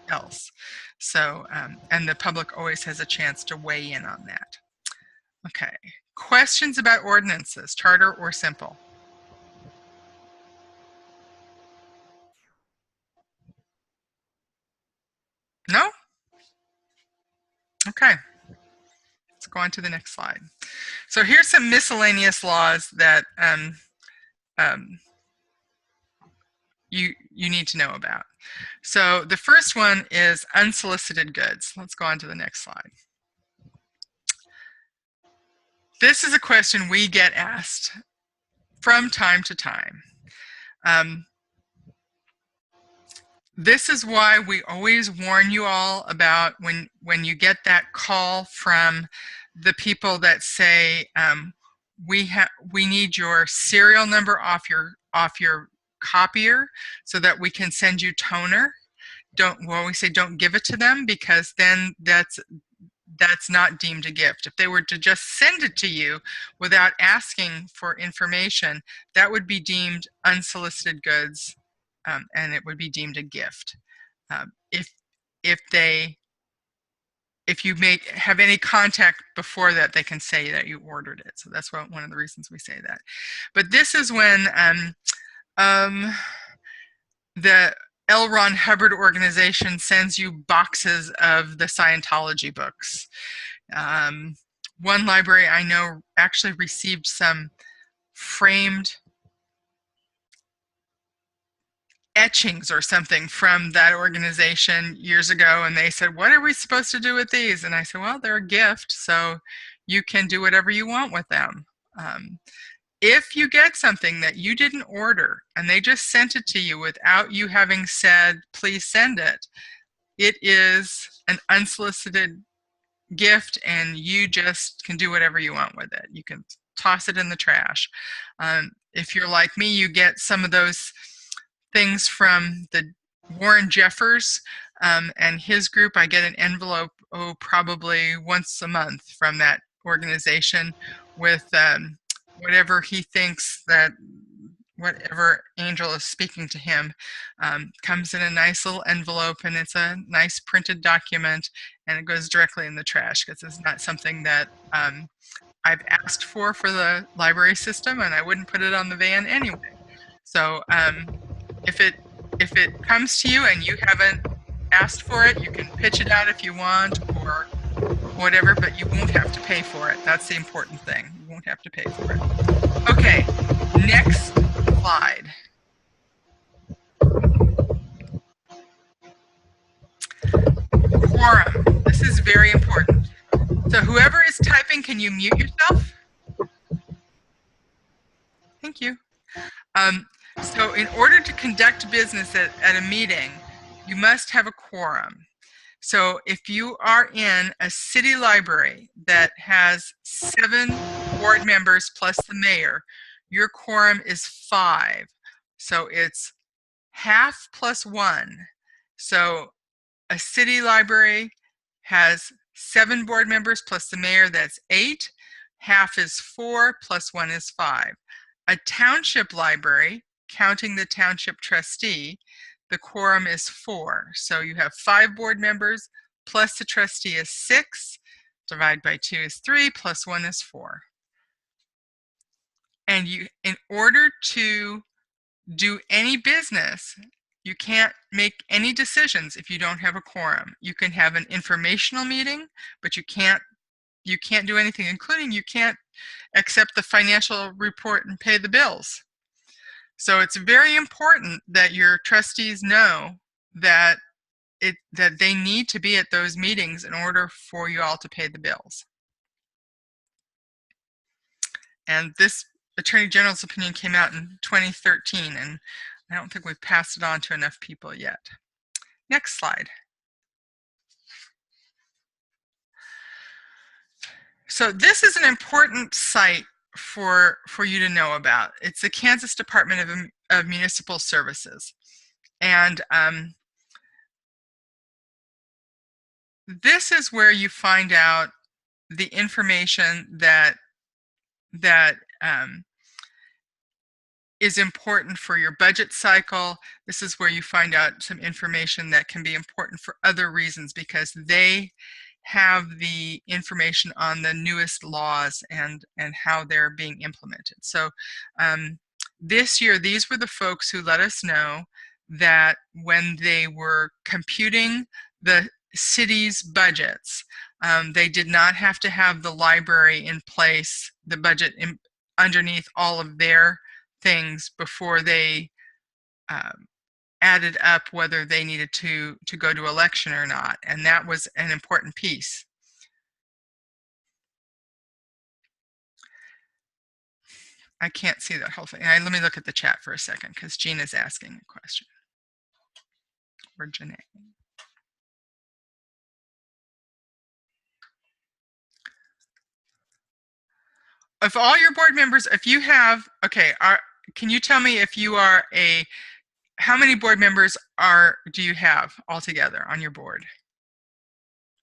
S1: else. So, and the public always has a chance to weigh in on that. Okay, questions about ordinances, charter or simple? No? Okay, let's go on to the next slide. So here's some miscellaneous laws that you need to know about. So the first one is unsolicited goods. Let's go on to the next slide. This is a question we get asked from time to time. This is why we always warn you all about when you get that call from the people that say, we need your serial number off your copier so that we can send you toner. We always say don't give it to them, because then that's not deemed a gift. If they were to just send it to you without asking for information, that would be deemed unsolicited goods, and it would be deemed a gift. If you have any contact before that, they can say that you ordered it. So that's one of the reasons we say that. But this is when the L. Ron Hubbard organization sends you boxes of the Scientology books. One library I know actually received some framed etchings or something from that organization years ago, and they said, what are we supposed to do with these? And I said, well, they're a gift, so you can do whatever you want with them. If you get something that you didn't order and they just sent it to you without you having said, please send it, it is an unsolicited gift, and you just can do whatever you want with it. You can toss it in the trash. If you're like me, you get some of those things from the Warren Jeffers and his group. I get an envelope, probably once a month from that organization with whatever he thinks that whatever angel is speaking to him, comes in a nice little envelope, and it's a nice printed document, and it goes directly in the trash, because it's not something that I've asked for the library system, and I wouldn't put it on the van anyway. So if it comes to you and you haven't asked for it, you can pitch it out if you want or whatever, but you won't have to pay for it. That's the important thing. You won't have to pay for it. Okay, next slide. Quorum. This is very important. So whoever is typing, can you mute yourself? Thank you. So in order to conduct business at a meeting, you must have a quorum. So if you are in a city library that has 7 board members plus the mayor, your quorum is 5. So it's half plus 1. So a city library has 7 board members plus the mayor, that's 8. Half is 4 plus 1 is 5. A township library, counting the township trustee, the quorum is 4. So you have 5 board members plus the trustee is 6. Divide by 2 is 3, plus 1 is 4. And in order to do any business, you can't make any decisions if you don't have a quorum. You can have an informational meeting, but you can't do anything, including you can't accept the financial report and pay the bills. So it's very important that your trustees know that they need to be at those meetings in order for you all to pay the bills. And this Attorney General's opinion came out in 2013, and I don't think we've passed it on to enough people yet. Next slide. So this is an important site for you to know about. It's the Kansas Department of Municipal Services. And this is where you find out the information that is important for your budget cycle. This is where you find out some information that can be important for other reasons, because they have the information on the newest laws and how they're being implemented. So this year, these were the folks who let us know that when they were computing the city's budgets, They did not have to have the library in place, the budget underneath all of their things before they added up whether they needed to go to election or not, and that was an important piece. I can't see that whole thing. Let me look at the chat for a second because Gina's asking a question. Or Janae. If all your board members, if you have, okay, can you tell me if you are how many board members do you have altogether on your board?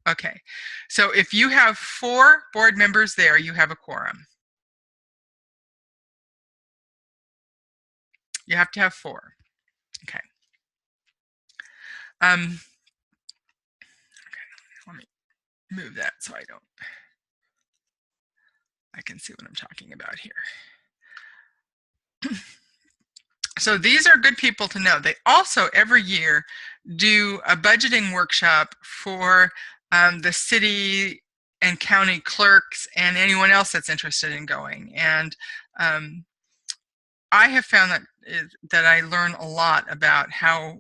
S1: Okay, so if you have 4 board members there, you have a quorum. You have to have 4. Okay. Okay, let me move that so I can see what I'm talking about here. So these are good people to know. They also every year do a budgeting workshop for the city and county clerks and anyone else that's interested in going. And I have found that I learn a lot about how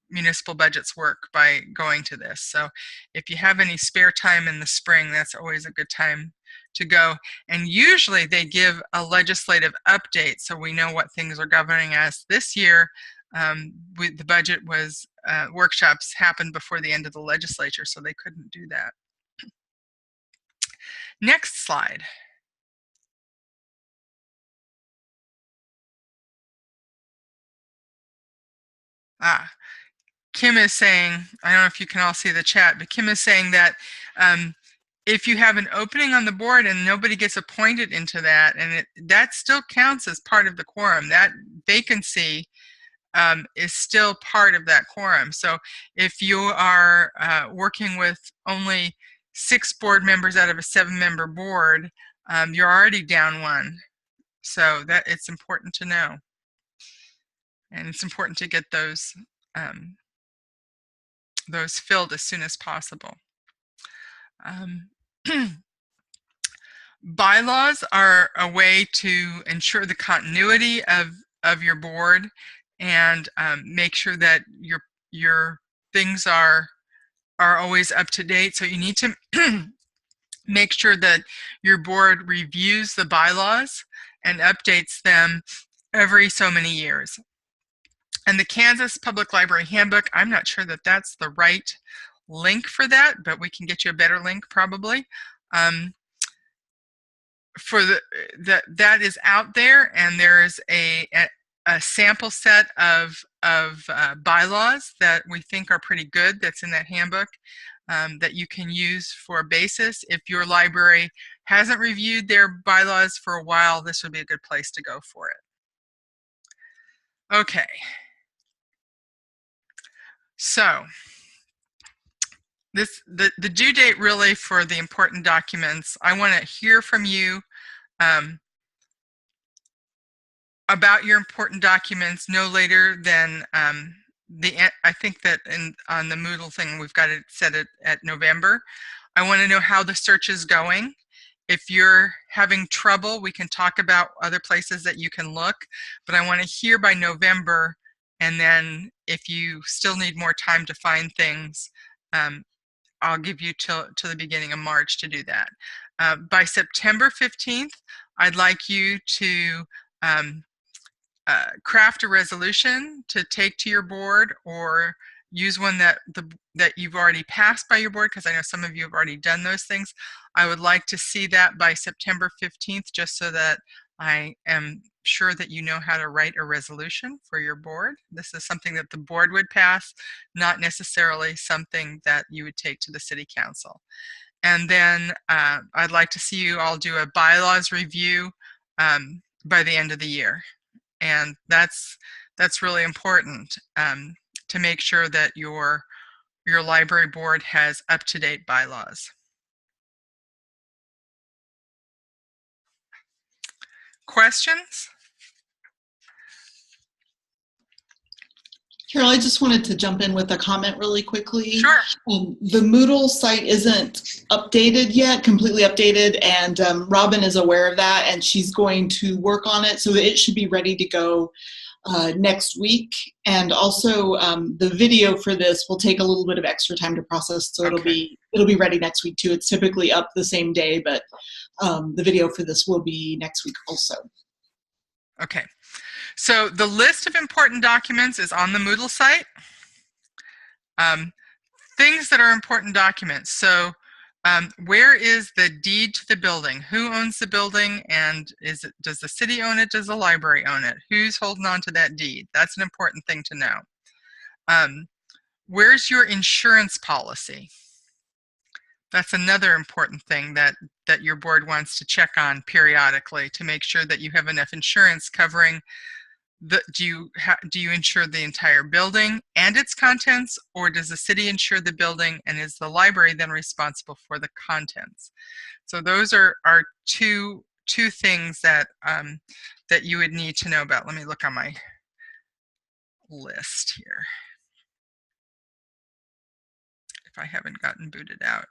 S1: municipal budgets work by going to this. So if you have any spare time in the spring, that's always a good time to go. And usually they give a legislative update so we know what things are governing us. This year, the budget was workshops happened before the end of the legislature, so they couldn't do that. Next slide. Kim is saying, I don't know if you can all see the chat, but Kim is saying that if you have an opening on the board and nobody gets appointed into that, and that still counts as part of the quorum, that vacancy is still part of that quorum. So if you are working with only 6 board members out of a 7-member board, you're already down 1. So that it's important to know. And it's important to get those filled as soon as possible. Bylaws are a way to ensure the continuity of your board and make sure that your things are always up to date. So you need to make sure that your board reviews the bylaws and updates them every so many years. And the Kansas Public Library Handbook, I'm not sure that that's the right link for that, but we can get you a better link probably. That is out there, and there is a sample set of bylaws that we think are pretty good that's in that handbook that you can use for a basis. If your library hasn't reviewed their bylaws for a while, this would be a good place to go for it. Okay. So the due date really for the important documents, I want to hear from you about your important documents no later than I think that on the Moodle thing we've got it set at November. I want to know how the search is going. If you're having trouble, we can talk about other places that you can look, but I want to hear by November, and then if you still need more time to find things, I'll give you to the beginning of March to do that. By September 15th, I'd like you to craft a resolution to take to your board, or use one that you've already passed by your board, because I know some of you have already done those things. I would like to see that by September 15th, just so that I am sure that you know how to write a resolution for your board. This is something that the board would pass, not necessarily something that you would take to the city council. And then I'd like to see you all do a bylaws review by the end of the year. And that's really important to make sure that your library board has up-to-date bylaws. Questions?
S2: Carol, I just wanted to jump in with a comment really quickly.
S1: Sure.
S2: The Moodle site isn't updated yet, completely updated, and Robin is aware of that, and she's going to work on it so that it should be ready to go next week. And also, the video for this will take a little bit of extra time to process, so it'll be ready next week too. It's typically up the same day, but the video for this will be next week also.
S1: Okay. So the list of important documents is on the Moodle site. Things that are important documents. So where is the deed to the building? Who owns the building, and does the city own it? Does the library own it? Who's holding on to that deed? That's an important thing to know. Where's your insurance policy? That's another important thing that your board wants to check on periodically to make sure that you have enough insurance covering do you insure the entire building and its contents, or does the city insure the building, and is the library then responsible for the contents? So those are two things that that you would need to know about. Let me look on my list here if I haven't gotten booted out.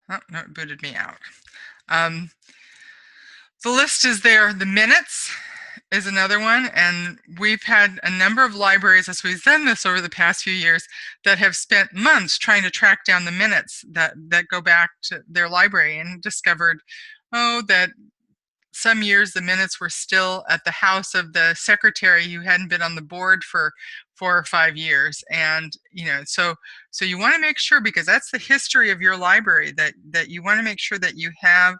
S1: Oh, no, it booted me out. The list is there. The minutes is another one, and we've had a number of libraries as we've done this over the past few years that have spent months trying to track down the minutes that go back to their library, and discovered, that some years the minutes were still at the house of the secretary who hadn't been on the board for 4 or 5 years. And so you want to make sure, because that's the history of your library, that you want to make sure that you have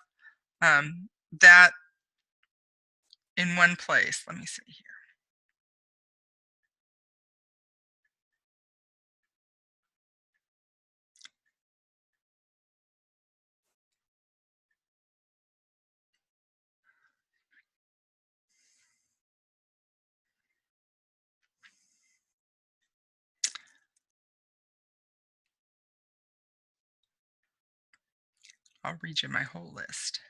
S1: that in one place. Let me see here. I'll read you my whole list.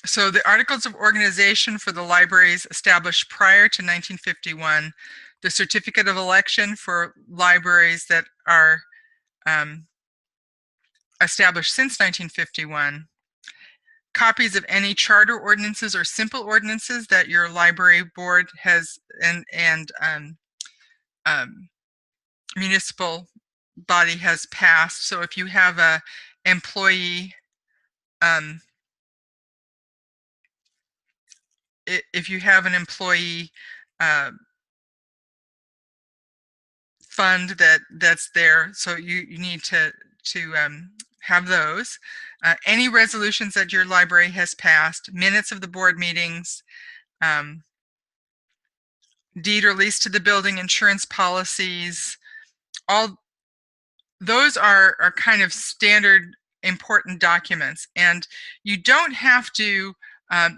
S1: So the Articles of Organization for the libraries established prior to 1951, the Certificate of Election for libraries that are established since 1951, copies of any charter ordinances or simple ordinances that your library board has, and municipal body has passed. So if you have a employee, if you have an employee fund that's there, so you need to have those. Any resolutions that your library has passed, minutes of the board meetings, deed or lease to the building, insurance policies, all those are kind of standard important documents. And you don't have to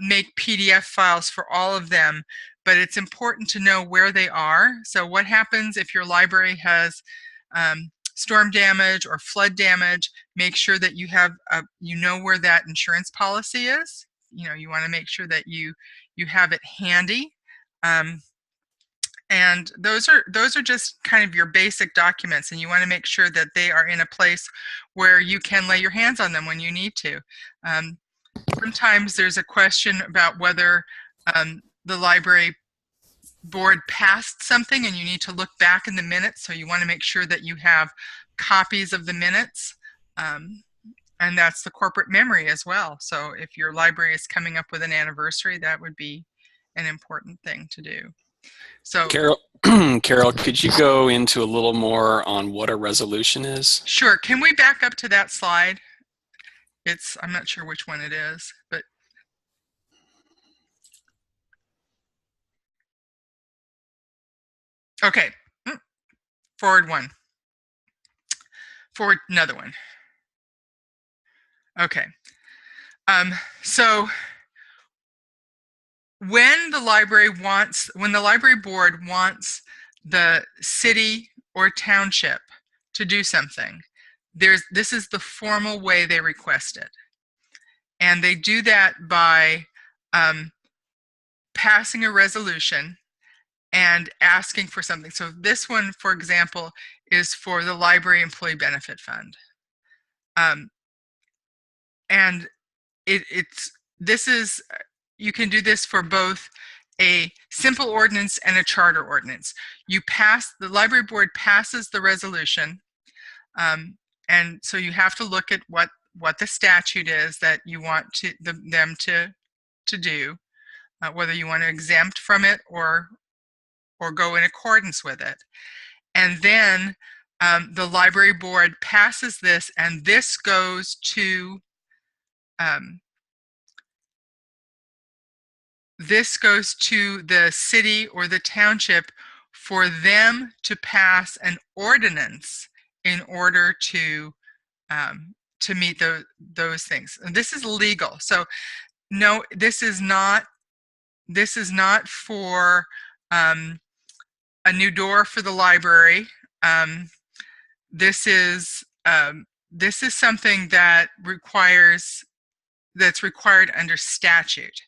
S1: make PDF files for all of them, but it's important to know where they are. So what happens if your library has storm damage or flood damage? Make sure that you have you know where that insurance policy is. You want to make sure that you have it handy. And those are just kind of your basic documents, and you want to make sure that they are in a place where you can lay your hands on them when you need to. Sometimes there's a question about whether the library board passed something and you need to look back in the minutes, so you want to make sure that you have copies of the minutes. And that's the corporate memory as well. So if your library is coming up with an anniversary, that would be an important thing to do. So
S3: Carol, Carol, could you go into a little more on what a resolution is?
S1: sure. Can we back up to that slide? I'm not sure which one it is, but okay. Forward one. Forward another one. Okay. So when the library board wants the city or township to do something, this is the formal way they request it. And they do that by passing a resolution and asking for something. So this one, for example, is for the Library Employee Benefit Fund. And you can do this for both a simple ordinance and a charter ordinance. The library board passes the resolution, and so you have to look at what the statute is that you want them to do, whether you want to exempt from it or go in accordance with it. And then the library board passes this, and this goes to the city or the township for them to pass an ordinance in order to meet those things. And this is legal. So no, this is not for a new door for the library. This is something that's required under statute.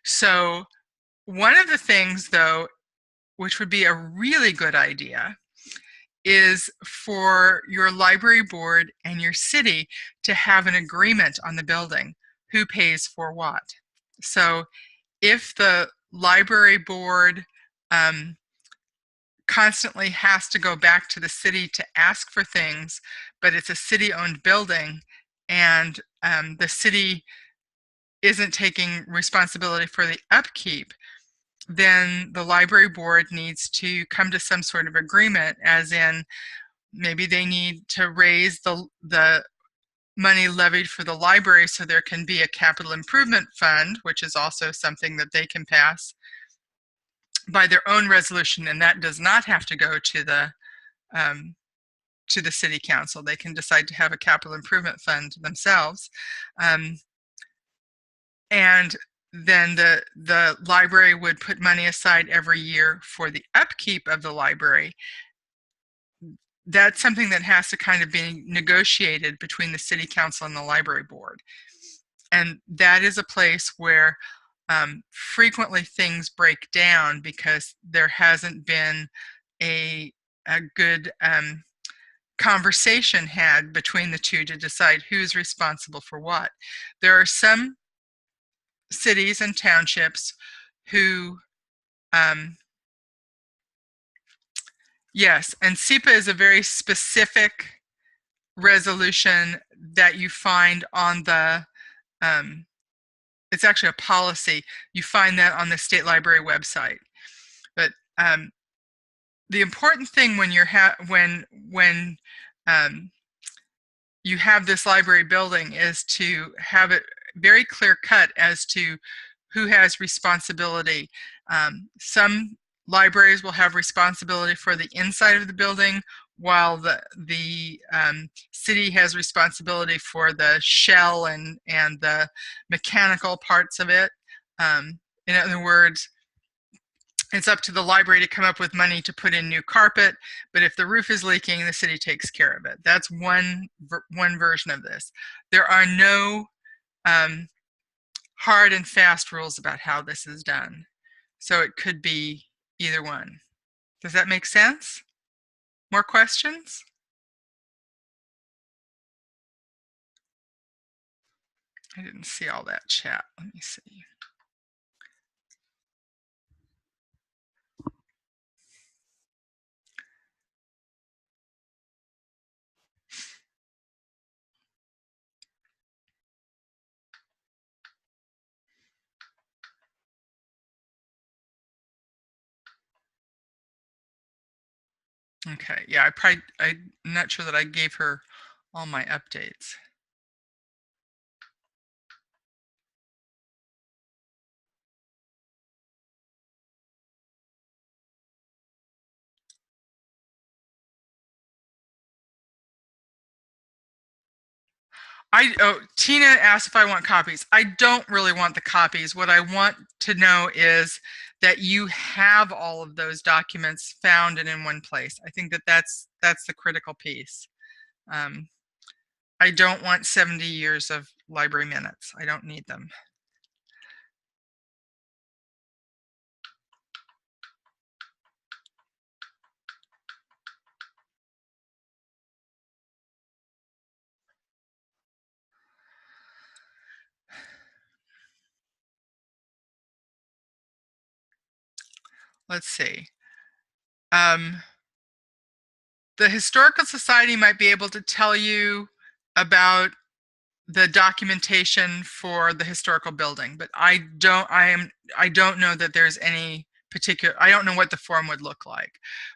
S1: So one of the things, though, which would be a really good idea, is for your library board and your city to have an agreement on the building, who pays for what. So if the library board constantly has to go back to the city to ask for things, but it's a city-owned building and the city isn't taking responsibility for the upkeep, then the library board needs to come to some sort of agreement, as in maybe they need to raise the money levied for the library so there can be a capital improvement fund, which is also something that they can pass by their own resolution, and that does not have to go to the city council. They can decide to have a capital improvement fund themselves. And then the library would put money aside every year for the upkeep of the library. That's something that has to kind of be negotiated between the city council and the library board. And that is a place where frequently things break down because there hasn't been a good conversation had between the two to decide who's responsible for what. There are some cities and townships who, yes, and SEPA is a very specific resolution that you find on the, it's actually a policy. You find that on the State Library website. But the important thing when you're when you have this library building is to have it very clear cut as to who has responsibility. Some libraries will have responsibility for the inside of the building, while the city has responsibility for the shell and the mechanical parts of it. In other words, it's up to the library to come up with money to put in new carpet, but if the roof is leaking, the city takes care of it. That's one version of this. There are no hard and fast rules about how this is done. So it could be either one. Does that make sense? More questions? I didn't see all that chat. Let me see. Okay, yeah, I'm not sure that I gave her all my updates. Tina asked if I want copies. I don't really want the copies. What I want to know is that you have all of those documents found and in one place. I think that that's the critical piece. I don't want 70 years of library minutes. I don't need them. Let's see. The Historical Society might be able to tell you about the documentation for the historical building, but I don't know that there's any particular, I don't know what the form would look like,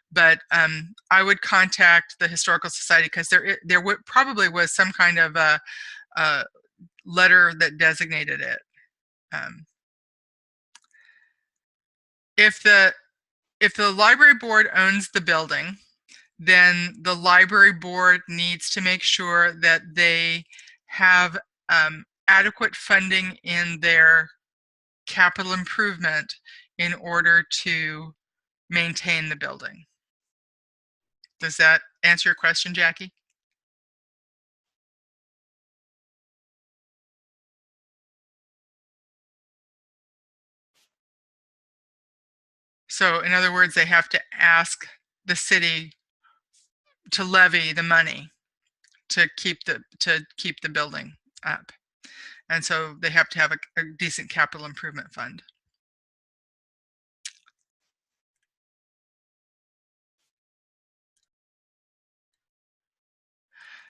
S1: but I would contact the Historical Society because there probably was some kind of a letter that designated it. If the library board owns the building, then the library board needs to make sure that they have adequate funding in their capital improvement in order to maintain the building. Does that answer your question, Jackie? So in other words, they have to ask the city to levy the money to keep the building up. And so they have to have a decent capital improvement fund.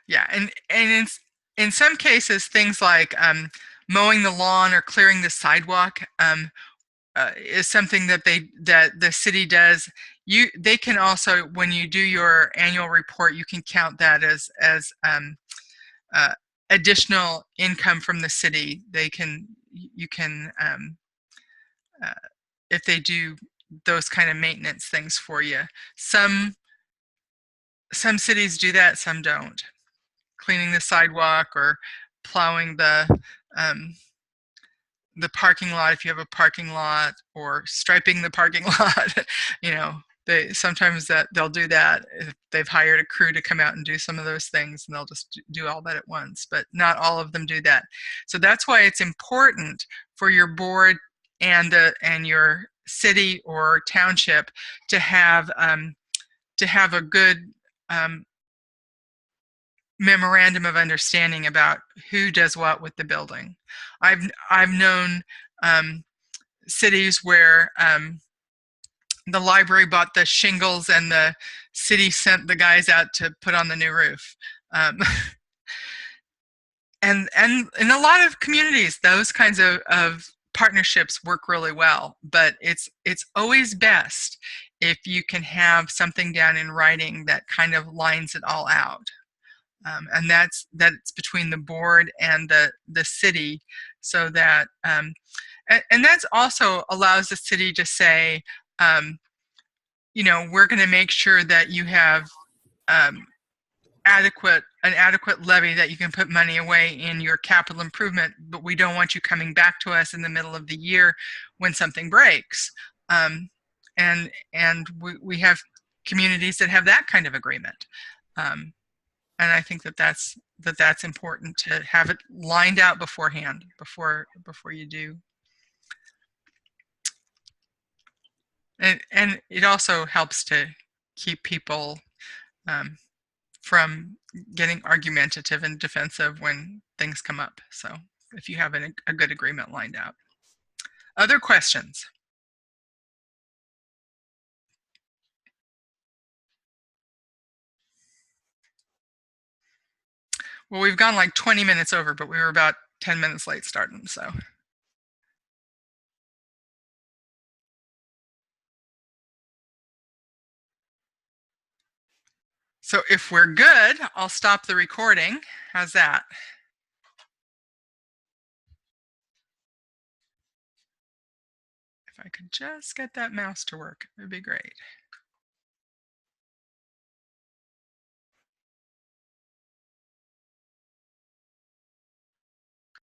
S1: Yeah, and in some cases, things like mowing the lawn or clearing the sidewalk is something that the city does. They can also, when you do your annual report, you can count that as additional income from the city. You can if they do those kind of maintenance things for you. Some cities do that, some don't. Cleaning the sidewalk or plowing the parking lot if you have a parking lot, or striping the parking lot. You know, sometimes they'll do that if they've hired a crew to come out and do some of those things, and they'll just do all that at once, but not all of them do that. So that's why it's important for your board and your city or township to have a good memorandum of understanding about who does what with the building. I've known cities where the library bought the shingles and the city sent the guys out to put on the new roof. And in a lot of communities, those kinds of partnerships work really well, but it's always best if you can have something down in writing that kind of lines it all out. And that's between the board and the city, so that and that's also allows the city to say, you know, we're going to make sure that you have an adequate levy, that you can put money away in your capital improvement, but we don't want you coming back to us in the middle of the year when something breaks. And we have communities that have that kind of agreement. And I think that's important to have it lined out beforehand, before you do. And it also helps to keep people from getting argumentative and defensive when things come up. So if you have a good agreement lined out. Other questions? Well, we've gone like 20 minutes over, but we were about 10 minutes late starting, so. So if we're good, I'll stop the recording. How's that? If I could just get that mouse to work, it would be great.